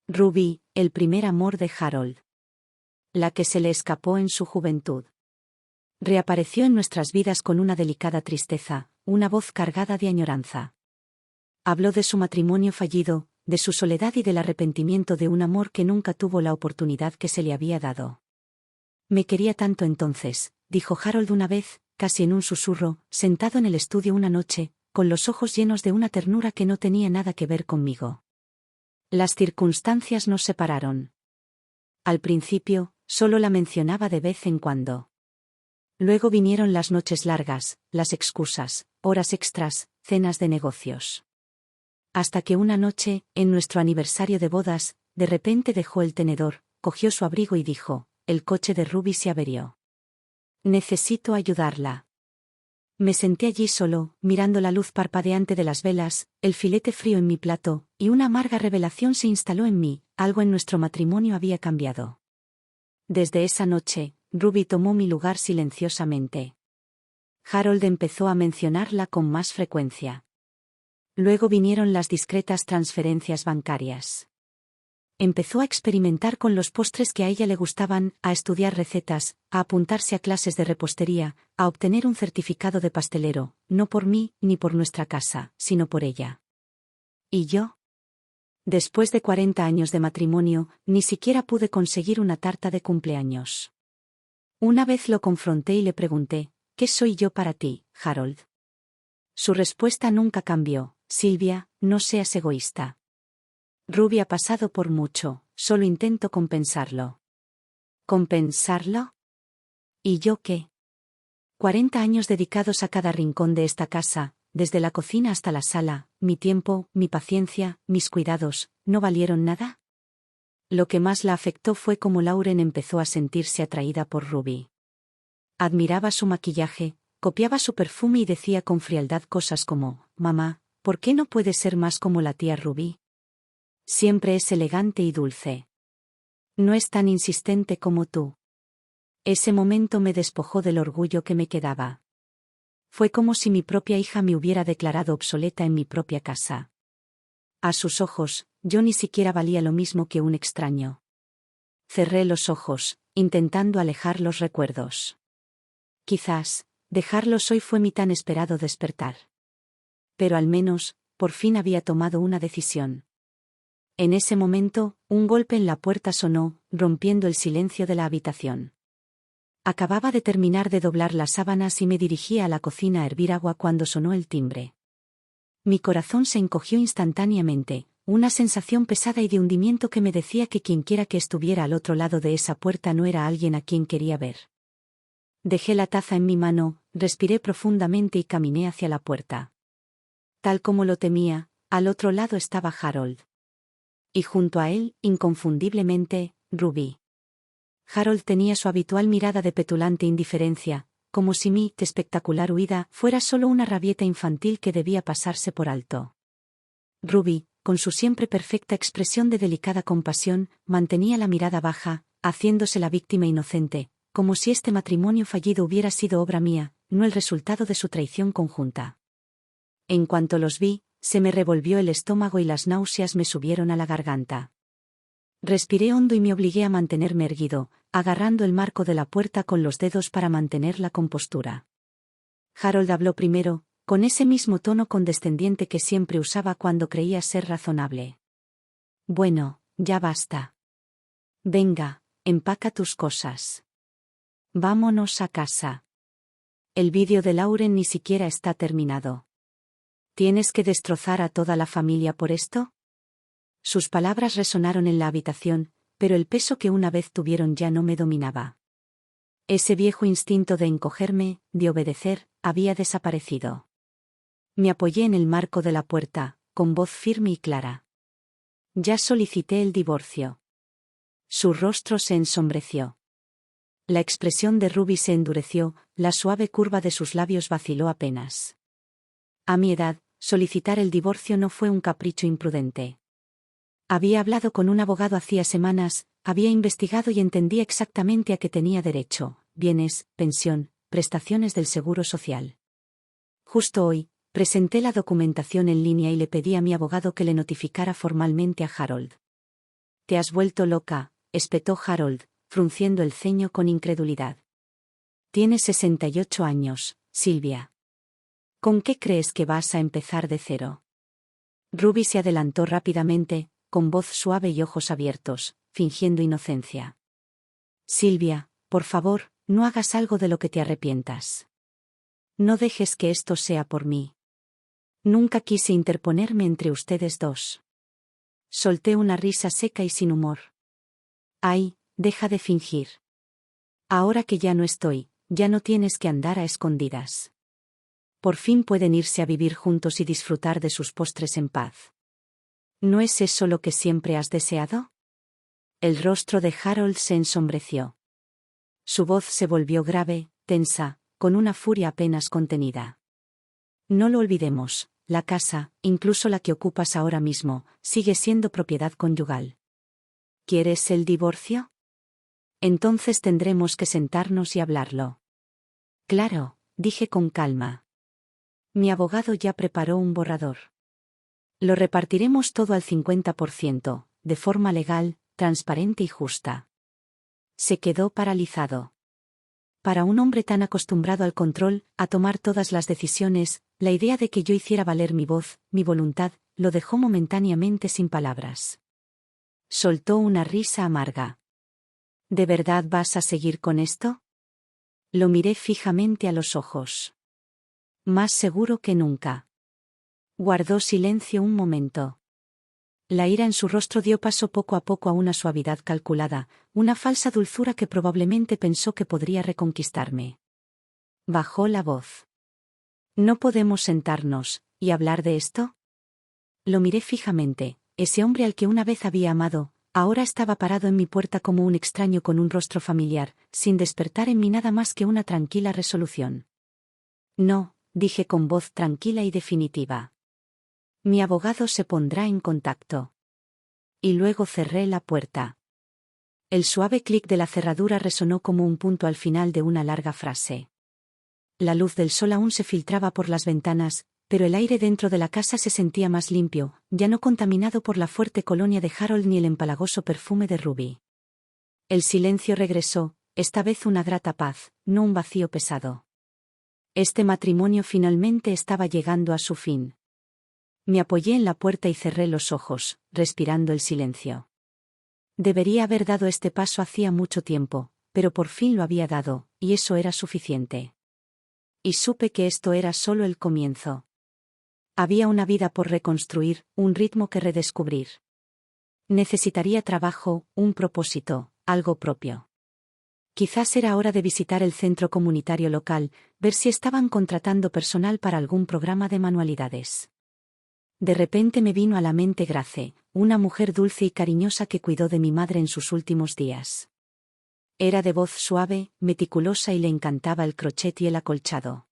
Ruby, el primer amor de Harold. La que se le escapó en su juventud. Reapareció en nuestras vidas con una delicada tristeza, una voz cargada de añoranza. Habló de su matrimonio fallido, de su soledad y del arrepentimiento de un amor que nunca tuvo la oportunidad que se le había dado. Me quería tanto entonces, dijo Harold una vez, casi en un susurro, sentado en el estudio una noche, con los ojos llenos de una ternura que no tenía nada que ver conmigo. Las circunstancias nos separaron. Al principio, solo la mencionaba de vez en cuando. Luego vinieron las noches largas, las excusas, horas extras, cenas de negocios. Hasta que una noche, en nuestro aniversario de bodas, de repente dejó el tenedor, cogió su abrigo y dijo: el coche de Ruby se averió. Necesito ayudarla. Me senté allí solo, mirando la luz parpadeante de las velas, el filete frío en mi plato, y una amarga revelación se instaló en mí: algo en nuestro matrimonio había cambiado. Desde esa noche, Ruby tomó mi lugar silenciosamente. Harold empezó a mencionarla con más frecuencia. Luego vinieron las discretas transferencias bancarias. Empezó a experimentar con los postres que a ella le gustaban, a estudiar recetas, a apuntarse a clases de repostería, a obtener un certificado de pastelero, no por mí ni por nuestra casa, sino por ella. ¿Y yo? Después de 40 años de matrimonio, ni siquiera pude conseguir una tarta de cumpleaños. Una vez lo confronté y le pregunté: ¿qué soy yo para ti, Harold? Su respuesta nunca cambió: Silvia, no seas egoísta. Ruby ha pasado por mucho, solo intento compensarlo. ¿Compensarlo? ¿Y yo qué? 40 años dedicados a cada rincón de esta casa, desde la cocina hasta la sala, mi tiempo, mi paciencia, mis cuidados, ¿no valieron nada? Lo que más la afectó fue cómo Lauren empezó a sentirse atraída por Ruby. Admiraba su maquillaje, copiaba su perfume y decía con frialdad cosas como: mamá, ¿por qué no puedes ser más como la tía Ruby? Siempre es elegante y dulce. No es tan insistente como tú. Ese momento me despojó del orgullo que me quedaba. Fue como si mi propia hija me hubiera declarado obsoleta en mi propia casa. A sus ojos, yo ni siquiera valía lo mismo que un extraño. Cerré los ojos, intentando alejar los recuerdos. Quizás, dejarlos hoy fue mi tan esperado despertar. Pero al menos, por fin había tomado una decisión. En ese momento, un golpe en la puerta sonó, rompiendo el silencio de la habitación. Acababa de terminar de doblar las sábanas y me dirigía a la cocina a hervir agua cuando sonó el timbre. Mi corazón se encogió instantáneamente, una sensación pesada y de hundimiento que me decía que quienquiera que estuviera al otro lado de esa puerta no era alguien a quien quería ver. Dejé la taza en mi mano, respiré profundamente y caminé hacia la puerta. Tal como lo temía, al otro lado estaba Harold. Y junto a él, inconfundiblemente, Ruby. Harold tenía su habitual mirada de petulante indiferencia, como si mi espectacular huida fuera solo una rabieta infantil que debía pasarse por alto. Ruby, con su siempre perfecta expresión de delicada compasión, mantenía la mirada baja, haciéndose la víctima inocente, como si este matrimonio fallido hubiera sido obra mía, no el resultado de su traición conjunta. En cuanto los vi, se me revolvió el estómago y las náuseas me subieron a la garganta. Respiré hondo y me obligué a mantenerme erguido, agarrando el marco de la puerta con los dedos para mantener la compostura. Harold habló primero, con ese mismo tono condescendiente que siempre usaba cuando creía ser razonable. Bueno, ya basta. Venga, empaca tus cosas. Vámonos a casa. El vídeo de Lauren ni siquiera está terminado. ¿Tienes que destrozar a toda la familia por esto? Sus palabras resonaron en la habitación, pero el peso que una vez tuvieron ya no me dominaba. Ese viejo instinto de encogerme, de obedecer, había desaparecido. Me apoyé en el marco de la puerta, con voz firme y clara. Ya solicité el divorcio. Su rostro se ensombreció. La expresión de Ruby se endureció, la suave curva de sus labios vaciló apenas. A mi edad, solicitar el divorcio no fue un capricho imprudente. Había hablado con un abogado hacía semanas, había investigado y entendía exactamente a qué tenía derecho: bienes, pensión, prestaciones del seguro social. Justo hoy, presenté la documentación en línea y le pedí a mi abogado que le notificara formalmente a Harold. «Te has vuelto loca», espetó Harold, frunciendo el ceño con incredulidad. «Tienes 68 años, Silvia. ¿Con qué crees que vas a empezar de cero?» Ruby se adelantó rápidamente, con voz suave y ojos abiertos, fingiendo inocencia. «Silvia, por favor, no hagas algo de lo que te arrepientas. No dejes que esto sea por mí. Nunca quise interponerme entre ustedes dos». Solté una risa seca y sin humor. «Ay, deja de fingir. Ahora que ya no estoy, ya no tienes que andar a escondidas. Por fin pueden irse a vivir juntos y disfrutar de sus postres en paz. ¿No es eso lo que siempre has deseado?» El rostro de Harold se ensombreció. Su voz se volvió grave, tensa, con una furia apenas contenida. «No lo olvidemos, la casa, incluso la que ocupas ahora mismo, sigue siendo propiedad conyugal. ¿Quieres el divorcio? Entonces tendremos que sentarnos y hablarlo». «Claro», dije con calma. «Mi abogado ya preparó un borrador. Lo repartiremos todo al 50%, de forma legal, transparente y justa». Se quedó paralizado. Para un hombre tan acostumbrado al control, a tomar todas las decisiones, la idea de que yo hiciera valer mi voz, mi voluntad, lo dejó momentáneamente sin palabras. Soltó una risa amarga. «¿De verdad vas a seguir con esto?» Lo miré fijamente a los ojos. Más seguro que nunca. Guardó silencio un momento. La ira en su rostro dio paso poco a poco a una suavidad calculada, una falsa dulzura que probablemente pensó que podría reconquistarme. Bajó la voz. «¿No podemos sentarnos y hablar de esto?» Lo miré fijamente. Ese hombre al que una vez había amado, ahora estaba parado en mi puerta como un extraño con un rostro familiar, sin despertar en mí nada más que una tranquila resolución. «No», dije con voz tranquila y definitiva. «Mi abogado se pondrá en contacto». Y luego cerré la puerta. El suave clic de la cerradura resonó como un punto al final de una larga frase. La luz del sol aún se filtraba por las ventanas, pero el aire dentro de la casa se sentía más limpio, ya no contaminado por la fuerte colonia de Harold ni el empalagoso perfume de Ruby. El silencio regresó, esta vez una grata paz, no un vacío pesado. Este matrimonio finalmente estaba llegando a su fin. Me apoyé en la puerta y cerré los ojos, respirando el silencio. Debería haber dado este paso hacía mucho tiempo, pero por fin lo había dado, y eso era suficiente. Y supe que esto era solo el comienzo. Había una vida por reconstruir, un ritmo que redescubrir. Necesitaría trabajo, un propósito, algo propio. Quizás era hora de visitar el centro comunitario local, ver si estaban contratando personal para algún programa de manualidades. De repente me vino a la mente Grace, una mujer dulce y cariñosa que cuidó de mi madre en sus últimos días. Era de voz suave, meticulosa y le encantaba el crochet y el acolchado.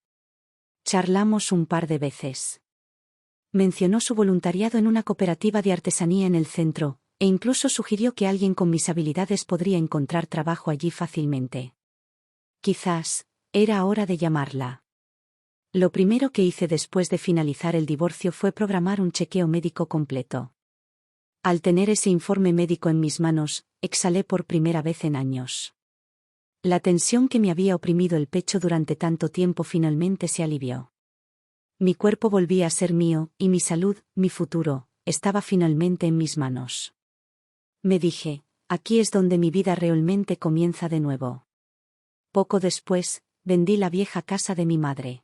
Charlamos un par de veces. Mencionó su voluntariado en una cooperativa de artesanía en el centro, e incluso sugirió que alguien con mis habilidades podría encontrar trabajo allí fácilmente. Quizás era hora de llamarla. Lo primero que hice después de finalizar el divorcio fue programar un chequeo médico completo. Al tener ese informe médico en mis manos, exhalé por primera vez en años. La tensión que me había oprimido el pecho durante tanto tiempo finalmente se alivió. Mi cuerpo volvía a ser mío, y mi salud, mi futuro, estaba finalmente en mis manos. Me dije, aquí es donde mi vida realmente comienza de nuevo. Poco después, vendí la vieja casa de mi madre.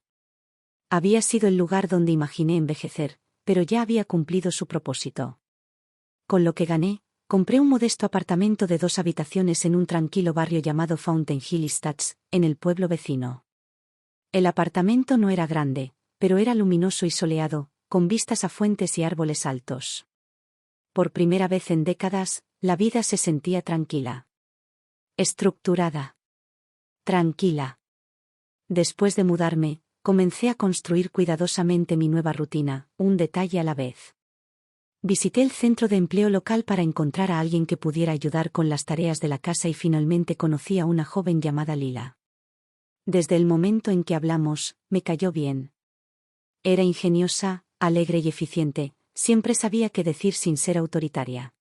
Había sido el lugar donde imaginé envejecer, pero ya había cumplido su propósito. Con lo que gané, compré un modesto apartamento de 2 habitaciones en un tranquilo barrio llamado Fountain Hill Estates, en el pueblo vecino. El apartamento no era grande, pero era luminoso y soleado, con vistas a fuentes y árboles altos. Por primera vez en décadas, la vida se sentía tranquila. Estructurada. Tranquila. Después de mudarme, comencé a construir cuidadosamente mi nueva rutina, un detalle a la vez. Visité el centro de empleo local para encontrar a alguien que pudiera ayudar con las tareas de la casa y finalmente conocí a una joven llamada Lila. Desde el momento en que hablamos, me cayó bien. Era ingeniosa, alegre y eficiente, siempre sabía qué decir sin ser autoritaria.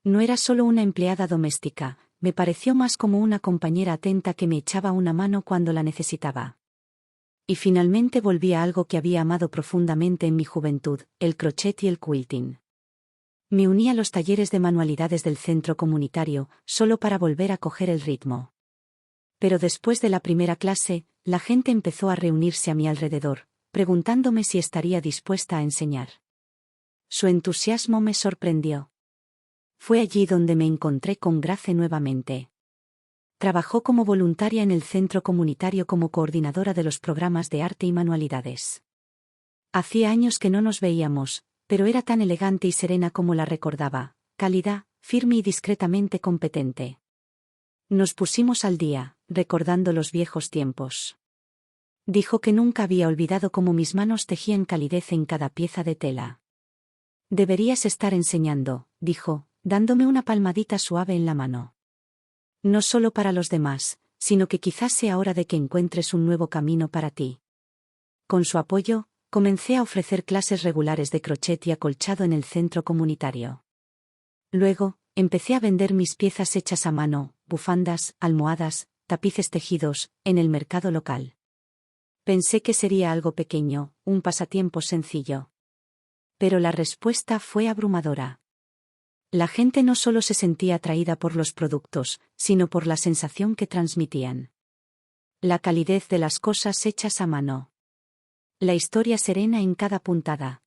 No era solo una empleada doméstica, me pareció más como una compañera atenta que me echaba una mano cuando la necesitaba. Y finalmente volví a algo que había amado profundamente en mi juventud, el crochet y el quilting. Me uní a los talleres de manualidades del centro comunitario, solo para volver a coger el ritmo. Pero después de la primera clase, la gente empezó a reunirse a mi alrededor, preguntándome si estaría dispuesta a enseñar. Su entusiasmo me sorprendió. Fue allí donde me encontré con Grace nuevamente. Trabajó como voluntaria en el centro comunitario como coordinadora de los programas de arte y manualidades. Hacía años que no nos veíamos, pero era tan elegante y serena como la recordaba, cálida, firme y discretamente competente. Nos pusimos al día, recordando los viejos tiempos. Dijo que nunca había olvidado cómo mis manos tejían calidez en cada pieza de tela. Deberías estar enseñando, dijo, dándome una palmadita suave en la mano. No solo para los demás, sino que quizás sea hora de que encuentres un nuevo camino para ti. Con su apoyo, comencé a ofrecer clases regulares de crochet y acolchado en el centro comunitario. Luego, empecé a vender mis piezas hechas a mano, bufandas, almohadas, tapices tejidos, en el mercado local. Pensé que sería algo pequeño, un pasatiempo sencillo. Pero la respuesta fue abrumadora. La gente no solo se sentía atraída por los productos, sino por la sensación que transmitían. La calidez de las cosas hechas a mano. La historia serena en cada puntada.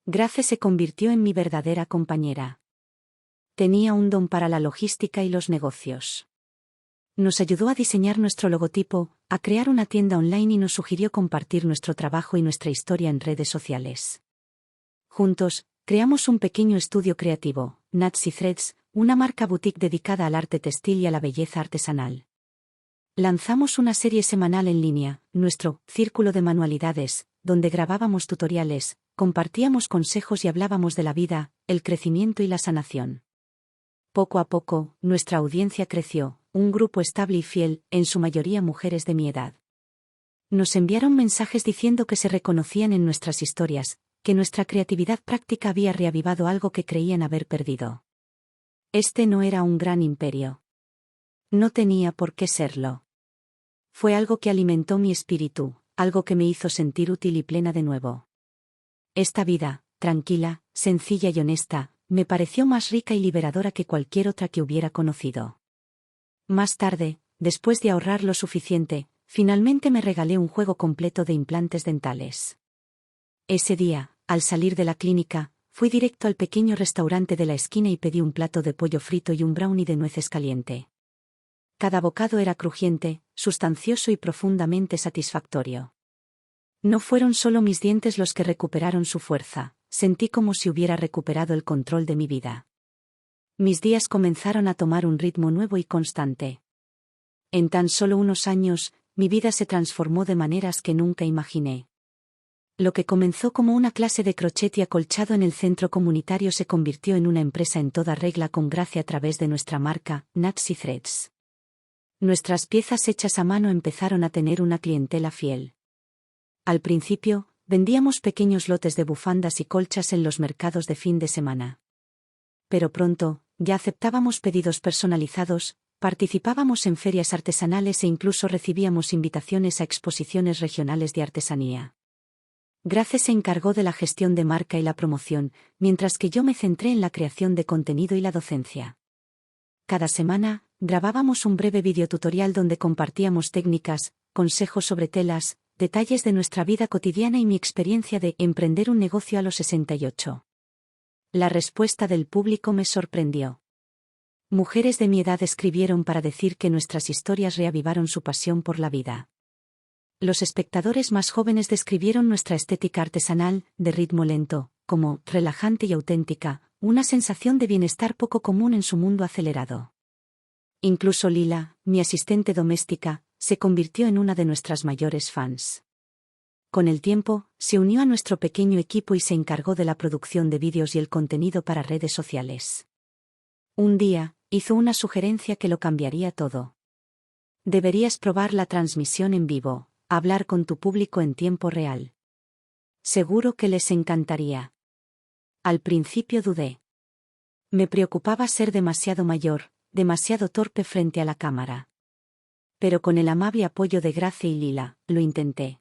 Grace se convirtió en mi verdadera compañera. Tenía un don para la logística y los negocios. Nos ayudó a diseñar nuestro logotipo, a crear una tienda online y nos sugirió compartir nuestro trabajo y nuestra historia en redes sociales. Juntos, creamos un pequeño estudio creativo, Nuts y Threads, una marca boutique dedicada al arte textil y a la belleza artesanal. Lanzamos una serie semanal en línea, nuestro Círculo de Manualidades, donde grabábamos tutoriales, compartíamos consejos y hablábamos de la vida, el crecimiento y la sanación. Poco a poco, nuestra audiencia creció, un grupo estable y fiel, en su mayoría mujeres de mi edad. Nos enviaron mensajes diciendo que se reconocían en nuestras historias, que nuestra creatividad práctica había reavivado algo que creían haber perdido. Este no era un gran imperio. No tenía por qué serlo. Fue algo que alimentó mi espíritu, algo que me hizo sentir útil y plena de nuevo. Esta vida, tranquila, sencilla y honesta, me pareció más rica y liberadora que cualquier otra que hubiera conocido. Más tarde, después de ahorrar lo suficiente, finalmente me regalé un juego completo de implantes dentales. Ese día, al salir de la clínica, fui directo al pequeño restaurante de la esquina y pedí un plato de pollo frito y un brownie de nueces caliente. Cada bocado era crujiente, sustancioso y profundamente satisfactorio. No fueron solo mis dientes los que recuperaron su fuerza, sentí como si hubiera recuperado el control de mi vida. Mis días comenzaron a tomar un ritmo nuevo y constante. En tan solo unos años, mi vida se transformó de maneras que nunca imaginé. Lo que comenzó como una clase de crochet y acolchado en el centro comunitario se convirtió en una empresa en toda regla con gracia a través de nuestra marca, Nancy Threads. Nuestras piezas hechas a mano empezaron a tener una clientela fiel. Al principio, vendíamos pequeños lotes de bufandas y colchas en los mercados de fin de semana. Pero pronto, ya aceptábamos pedidos personalizados, participábamos en ferias artesanales e incluso recibíamos invitaciones a exposiciones regionales de artesanía. Grace se encargó de la gestión de marca y la promoción, mientras que yo me centré en la creación de contenido y la docencia. Cada semana, grabábamos un breve videotutorial donde compartíamos técnicas, consejos sobre telas, detalles de nuestra vida cotidiana y mi experiencia de emprender un negocio a los 68. La respuesta del público me sorprendió. Mujeres de mi edad escribieron para decir que nuestras historias reavivaron su pasión por la vida. Los espectadores más jóvenes describieron nuestra estética artesanal, de ritmo lento, como relajante y auténtica, una sensación de bienestar poco común en su mundo acelerado. Incluso Lila, mi asistente doméstica, se convirtió en una de nuestras mayores fans. Con el tiempo, se unió a nuestro pequeño equipo y se encargó de la producción de vídeos y el contenido para redes sociales. Un día, hizo una sugerencia que lo cambiaría todo. Deberías probar la transmisión en vivo. Hablar con tu público en tiempo real. Seguro que les encantaría. Al principio dudé. Me preocupaba ser demasiado mayor, demasiado torpe frente a la cámara. Pero con el amable apoyo de Grace y Lila, lo intenté.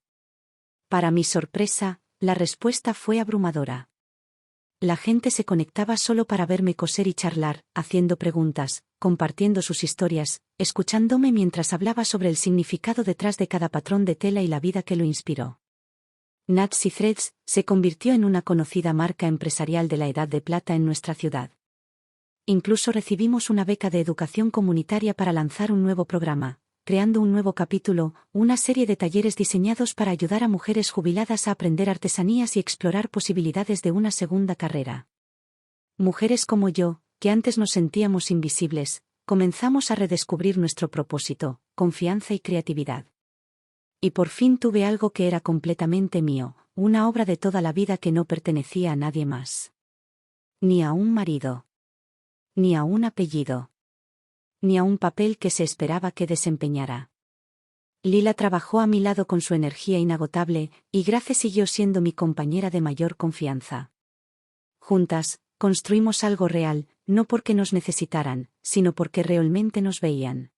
Para mi sorpresa, la respuesta fue abrumadora. La gente se conectaba solo para verme coser y charlar, haciendo preguntas, compartiendo sus historias, escuchándome mientras hablaba sobre el significado detrás de cada patrón de tela y la vida que lo inspiró. Nancy Threads se convirtió en una conocida marca empresarial de la Edad de Plata en nuestra ciudad. Incluso recibimos una beca de educación comunitaria para lanzar un nuevo programa, creando un nuevo capítulo, una serie de talleres diseñados para ayudar a mujeres jubiladas a aprender artesanías y explorar posibilidades de una segunda carrera. Mujeres como yo, que antes nos sentíamos invisibles, comenzamos a redescubrir nuestro propósito, confianza y creatividad. Y por fin tuve algo que era completamente mío, una obra de toda la vida que no pertenecía a nadie más. Ni a un marido. Ni a un apellido. Ni a un papel que se esperaba que desempeñara. Lila trabajó a mi lado con su energía inagotable, y Grace siguió siendo mi compañera de mayor confianza. Juntas, construimos algo real, no porque nos necesitaran, sino porque realmente nos veían.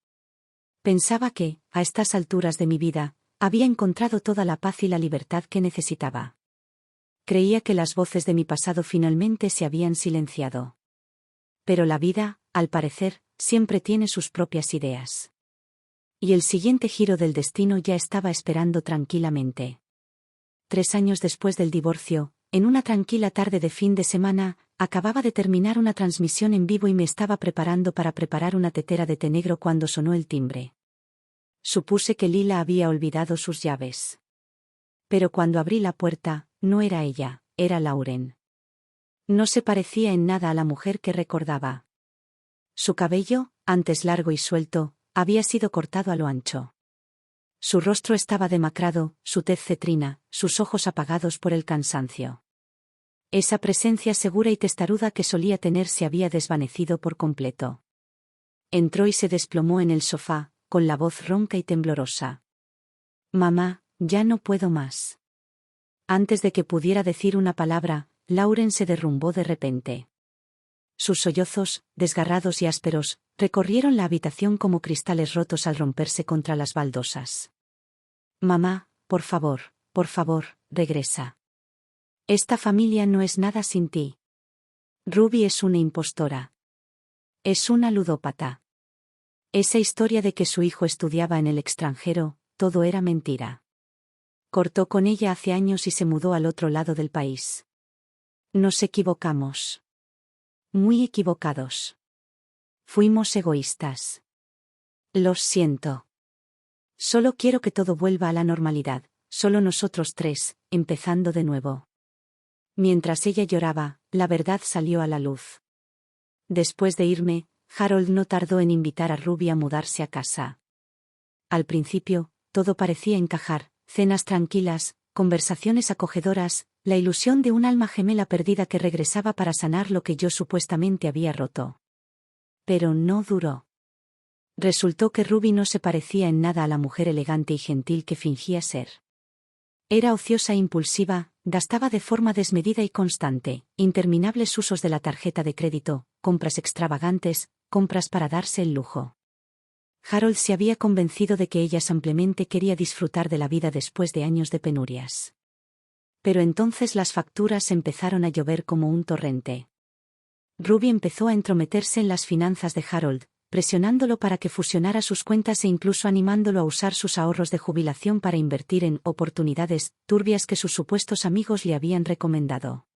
Pensaba que, a estas alturas de mi vida, había encontrado toda la paz y la libertad que necesitaba. Creía que las voces de mi pasado finalmente se habían silenciado. Pero la vida, al parecer, siempre tiene sus propias ideas. Y el siguiente giro del destino ya estaba esperando tranquilamente. 3 años después del divorcio, en una tranquila tarde de fin de semana, acababa de terminar una transmisión en vivo y me estaba preparando para preparar una tetera de té negro cuando sonó el timbre. Supuse que Lila había olvidado sus llaves. Pero cuando abrí la puerta, no era ella, era Lauren. No se parecía en nada a la mujer que recordaba. Su cabello, antes largo y suelto, había sido cortado a lo ancho. Su rostro estaba demacrado, su tez cetrina, sus ojos apagados por el cansancio. Esa presencia segura y testaruda que solía tener se había desvanecido por completo. Entró y se desplomó en el sofá, con la voz ronca y temblorosa. «Mamá, ya no puedo más». Antes de que pudiera decir una palabra, Lauren se derrumbó de repente. Sus sollozos, desgarrados y ásperos, recorrieron la habitación como cristales rotos al romperse contra las baldosas. «Mamá, por favor, regresa. Esta familia no es nada sin ti. Ruby es una impostora. Es una ludópata. Esa historia de que su hijo estudiaba en el extranjero, todo era mentira. Cortó con ella hace años y se mudó al otro lado del país. Nos equivocamos. Muy equivocados. Fuimos egoístas. Los siento. Solo quiero que todo vuelva a la normalidad, solo nosotros 3, empezando de nuevo». Mientras ella lloraba, la verdad salió a la luz. Después de irme, Harold no tardó en invitar a Ruby a mudarse a casa. Al principio, todo parecía encajar, cenas tranquilas, conversaciones acogedoras, la ilusión de un alma gemela perdida que regresaba para sanar lo que yo supuestamente había roto. Pero no duró. Resultó que Ruby no se parecía en nada a la mujer elegante y gentil que fingía ser. Era ociosa e impulsiva, gastaba de forma desmedida y constante, interminables usos de la tarjeta de crédito, compras extravagantes, compras para darse el lujo. Harold se había convencido de que ella simplemente quería disfrutar de la vida después de años de penurias. Pero entonces las facturas empezaron a llover como un torrente. Ruby empezó a entrometerse en las finanzas de Harold, presionándolo para que fusionara sus cuentas e incluso animándolo a usar sus ahorros de jubilación para invertir en oportunidades turbias que sus supuestos amigos le habían recomendado.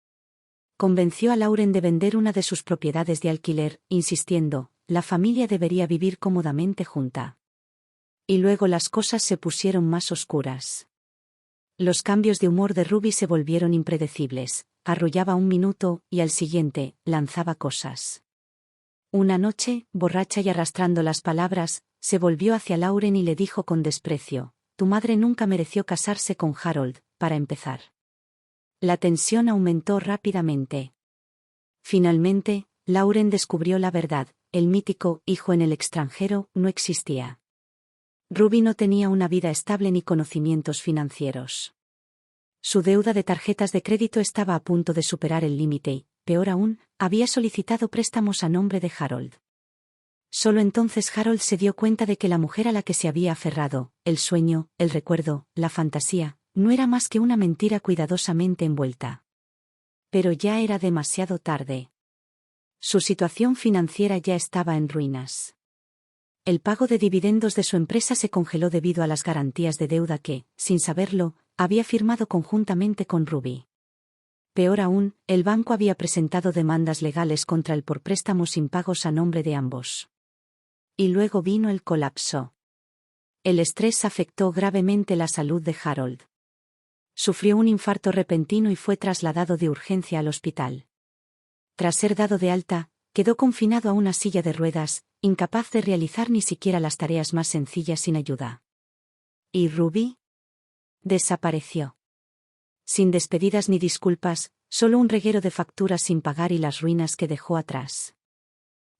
Convenció a Lauren de vender una de sus propiedades de alquiler, insistiendo, la familia debería vivir cómodamente junta. Y luego las cosas se pusieron más oscuras. Los cambios de humor de Ruby se volvieron impredecibles, arrullaba un minuto y al siguiente, lanzaba cosas. Una noche, borracha y arrastrando las palabras, se volvió hacia Lauren y le dijo con desprecio, «Tu madre nunca mereció casarse con Harold, para empezar». La tensión aumentó rápidamente. Finalmente, Lauren descubrió la verdad, el mítico hijo en el extranjero no existía. Ruby no tenía una vida estable ni conocimientos financieros. Su deuda de tarjetas de crédito estaba a punto de superar el límite y, peor aún, había solicitado préstamos a nombre de Harold. Solo entonces Harold se dio cuenta de que la mujer a la que se había aferrado, el sueño, el recuerdo, la fantasía, no era más que una mentira cuidadosamente envuelta. Pero ya era demasiado tarde. Su situación financiera ya estaba en ruinas. El pago de dividendos de su empresa se congeló debido a las garantías de deuda que, sin saberlo, había firmado conjuntamente con Ruby. Peor aún, el banco había presentado demandas legales contra él por préstamos impagos a nombre de ambos. Y luego vino el colapso. El estrés afectó gravemente la salud de Harold. Sufrió un infarto repentino y fue trasladado de urgencia al hospital. Tras ser dado de alta, quedó confinado a una silla de ruedas, incapaz de realizar ni siquiera las tareas más sencillas sin ayuda. ¿Y Ruby? Desapareció. Sin despedidas ni disculpas, solo un reguero de facturas sin pagar y las ruinas que dejó atrás.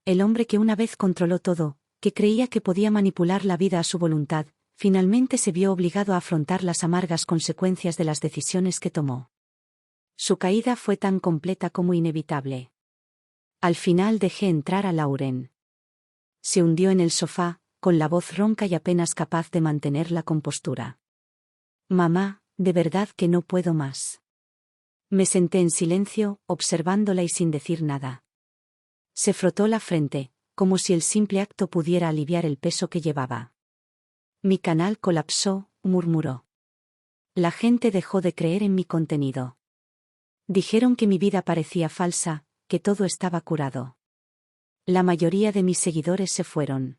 El hombre que una vez controló todo, que creía que podía manipular la vida a su voluntad, finalmente se vio obligado a afrontar las amargas consecuencias de las decisiones que tomó. Su caída fue tan completa como inevitable. Al final dejé entrar a Lauren. Se hundió en el sofá, con la voz ronca y apenas capaz de mantener la compostura. «Mamá, de verdad que no puedo más». Me senté en silencio, observándola y sin decir nada. Se frotó la frente, como si el simple acto pudiera aliviar el peso que llevaba. «Mi canal colapsó», murmuró. «La gente dejó de creer en mi contenido. Dijeron que mi vida parecía falsa, que todo estaba curado. La mayoría de mis seguidores se fueron.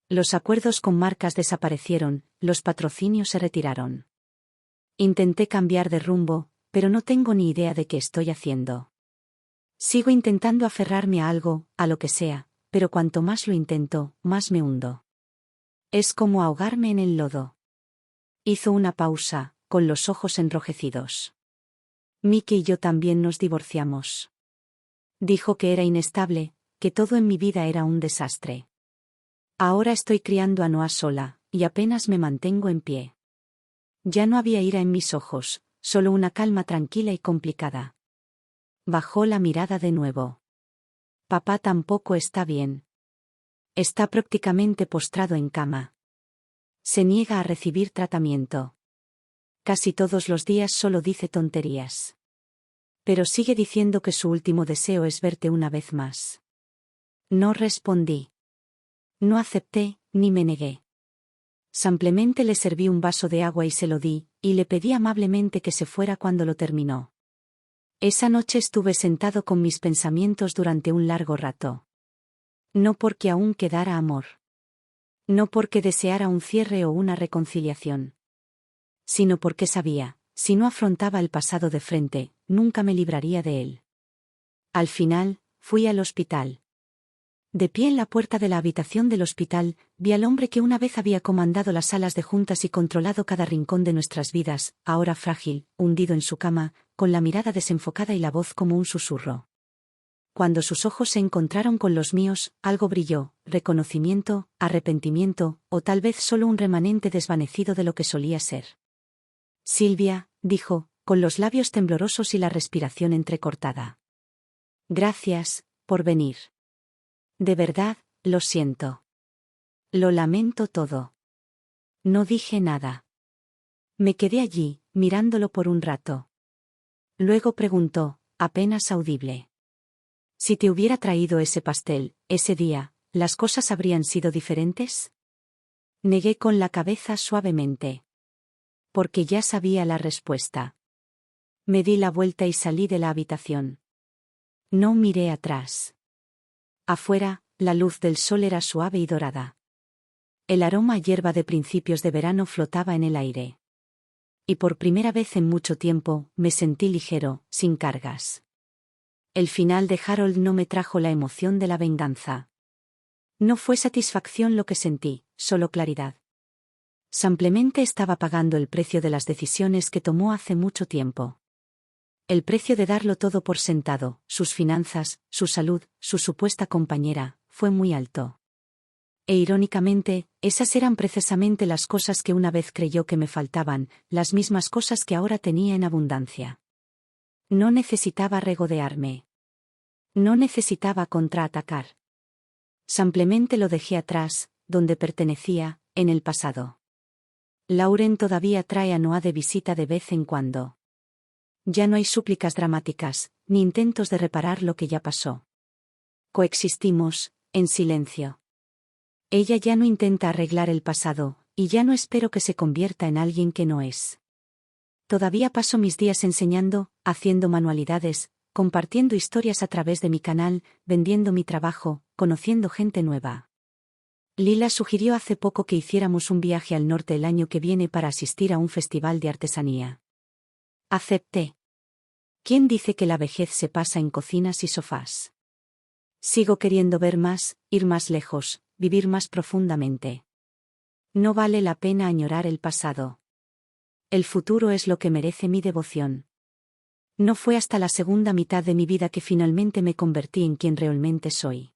Los acuerdos con marcas desaparecieron, los patrocinios se retiraron. Intenté cambiar de rumbo, pero no tengo ni idea de qué estoy haciendo. Sigo intentando aferrarme a algo, a lo que sea, pero cuanto más lo intento, más me hundo. Es como ahogarme en el lodo». Hizo una pausa, con los ojos enrojecidos. «Mickey y yo también nos divorciamos. Dijo que era inestable, que todo en mi vida era un desastre. Ahora estoy criando a Noah sola, y apenas me mantengo en pie». Ya no había ira en mis ojos, solo una calma tranquila y complicada. Bajó la mirada de nuevo. «Papá tampoco está bien. Está prácticamente postrado en cama. Se niega a recibir tratamiento. Casi todos los días solo dice tonterías. Pero sigue diciendo que su último deseo es verte una vez más». No respondí. No acepté, ni me negué. Simplemente le serví un vaso de agua y se lo di, y le pedí amablemente que se fuera cuando lo terminó. Esa noche estuve sentado con mis pensamientos durante un largo rato. No porque aún quedara amor. No porque deseara un cierre o una reconciliación. Sino porque sabía, si no afrontaba el pasado de frente, nunca me libraría de él. Al final, fui al hospital. De pie en la puerta de la habitación del hospital, vi al hombre que una vez había comandado las salas de juntas y controlado cada rincón de nuestras vidas, ahora frágil, hundido en su cama, con la mirada desenfocada y la voz como un susurro. Cuando sus ojos se encontraron con los míos, algo brilló, reconocimiento, arrepentimiento, o tal vez solo un remanente desvanecido de lo que solía ser. Silvia, dijo, con los labios temblorosos y la respiración entrecortada. Gracias, por venir. De verdad, lo siento. Lo lamento todo. No dije nada. Me quedé allí, mirándolo por un rato. Luego preguntó, apenas audible. Si te hubiera traído ese pastel, ese día, ¿las cosas habrían sido diferentes? Negué con la cabeza suavemente. Porque ya sabía la respuesta. Me di la vuelta y salí de la habitación. No miré atrás. Afuera, la luz del sol era suave y dorada. El aroma a hierba de principios de verano flotaba en el aire. Y por primera vez en mucho tiempo, me sentí ligero, sin cargas. El final de Harold no me trajo la emoción de la venganza. No fue satisfacción lo que sentí, solo claridad. Simplemente estaba pagando el precio de las decisiones que tomó hace mucho tiempo. El precio de darlo todo por sentado, sus finanzas, su salud, su supuesta compañera, fue muy alto. E irónicamente, esas eran precisamente las cosas que una vez creyó que me faltaban, las mismas cosas que ahora tenía en abundancia. No necesitaba regodearme. No necesitaba contraatacar. Simplemente lo dejé atrás, donde pertenecía, en el pasado. Lauren todavía trae a Noah de visita de vez en cuando. Ya no hay súplicas dramáticas, ni intentos de reparar lo que ya pasó. Coexistimos, en silencio. Ella ya no intenta arreglar el pasado, y ya no espero que se convierta en alguien que no es. Todavía paso mis días enseñando, haciendo manualidades, compartiendo historias a través de mi canal, vendiendo mi trabajo, conociendo gente nueva. Lila sugirió hace poco que hiciéramos un viaje al norte el año que viene para asistir a un festival de artesanía. Acepté. ¿Quién dice que la vejez se pasa en cocinas y sofás? Sigo queriendo ver más, ir más lejos, vivir más profundamente. No vale la pena añorar el pasado. El futuro es lo que merece mi devoción. No fue hasta la segunda mitad de mi vida que finalmente me convertí en quien realmente soy.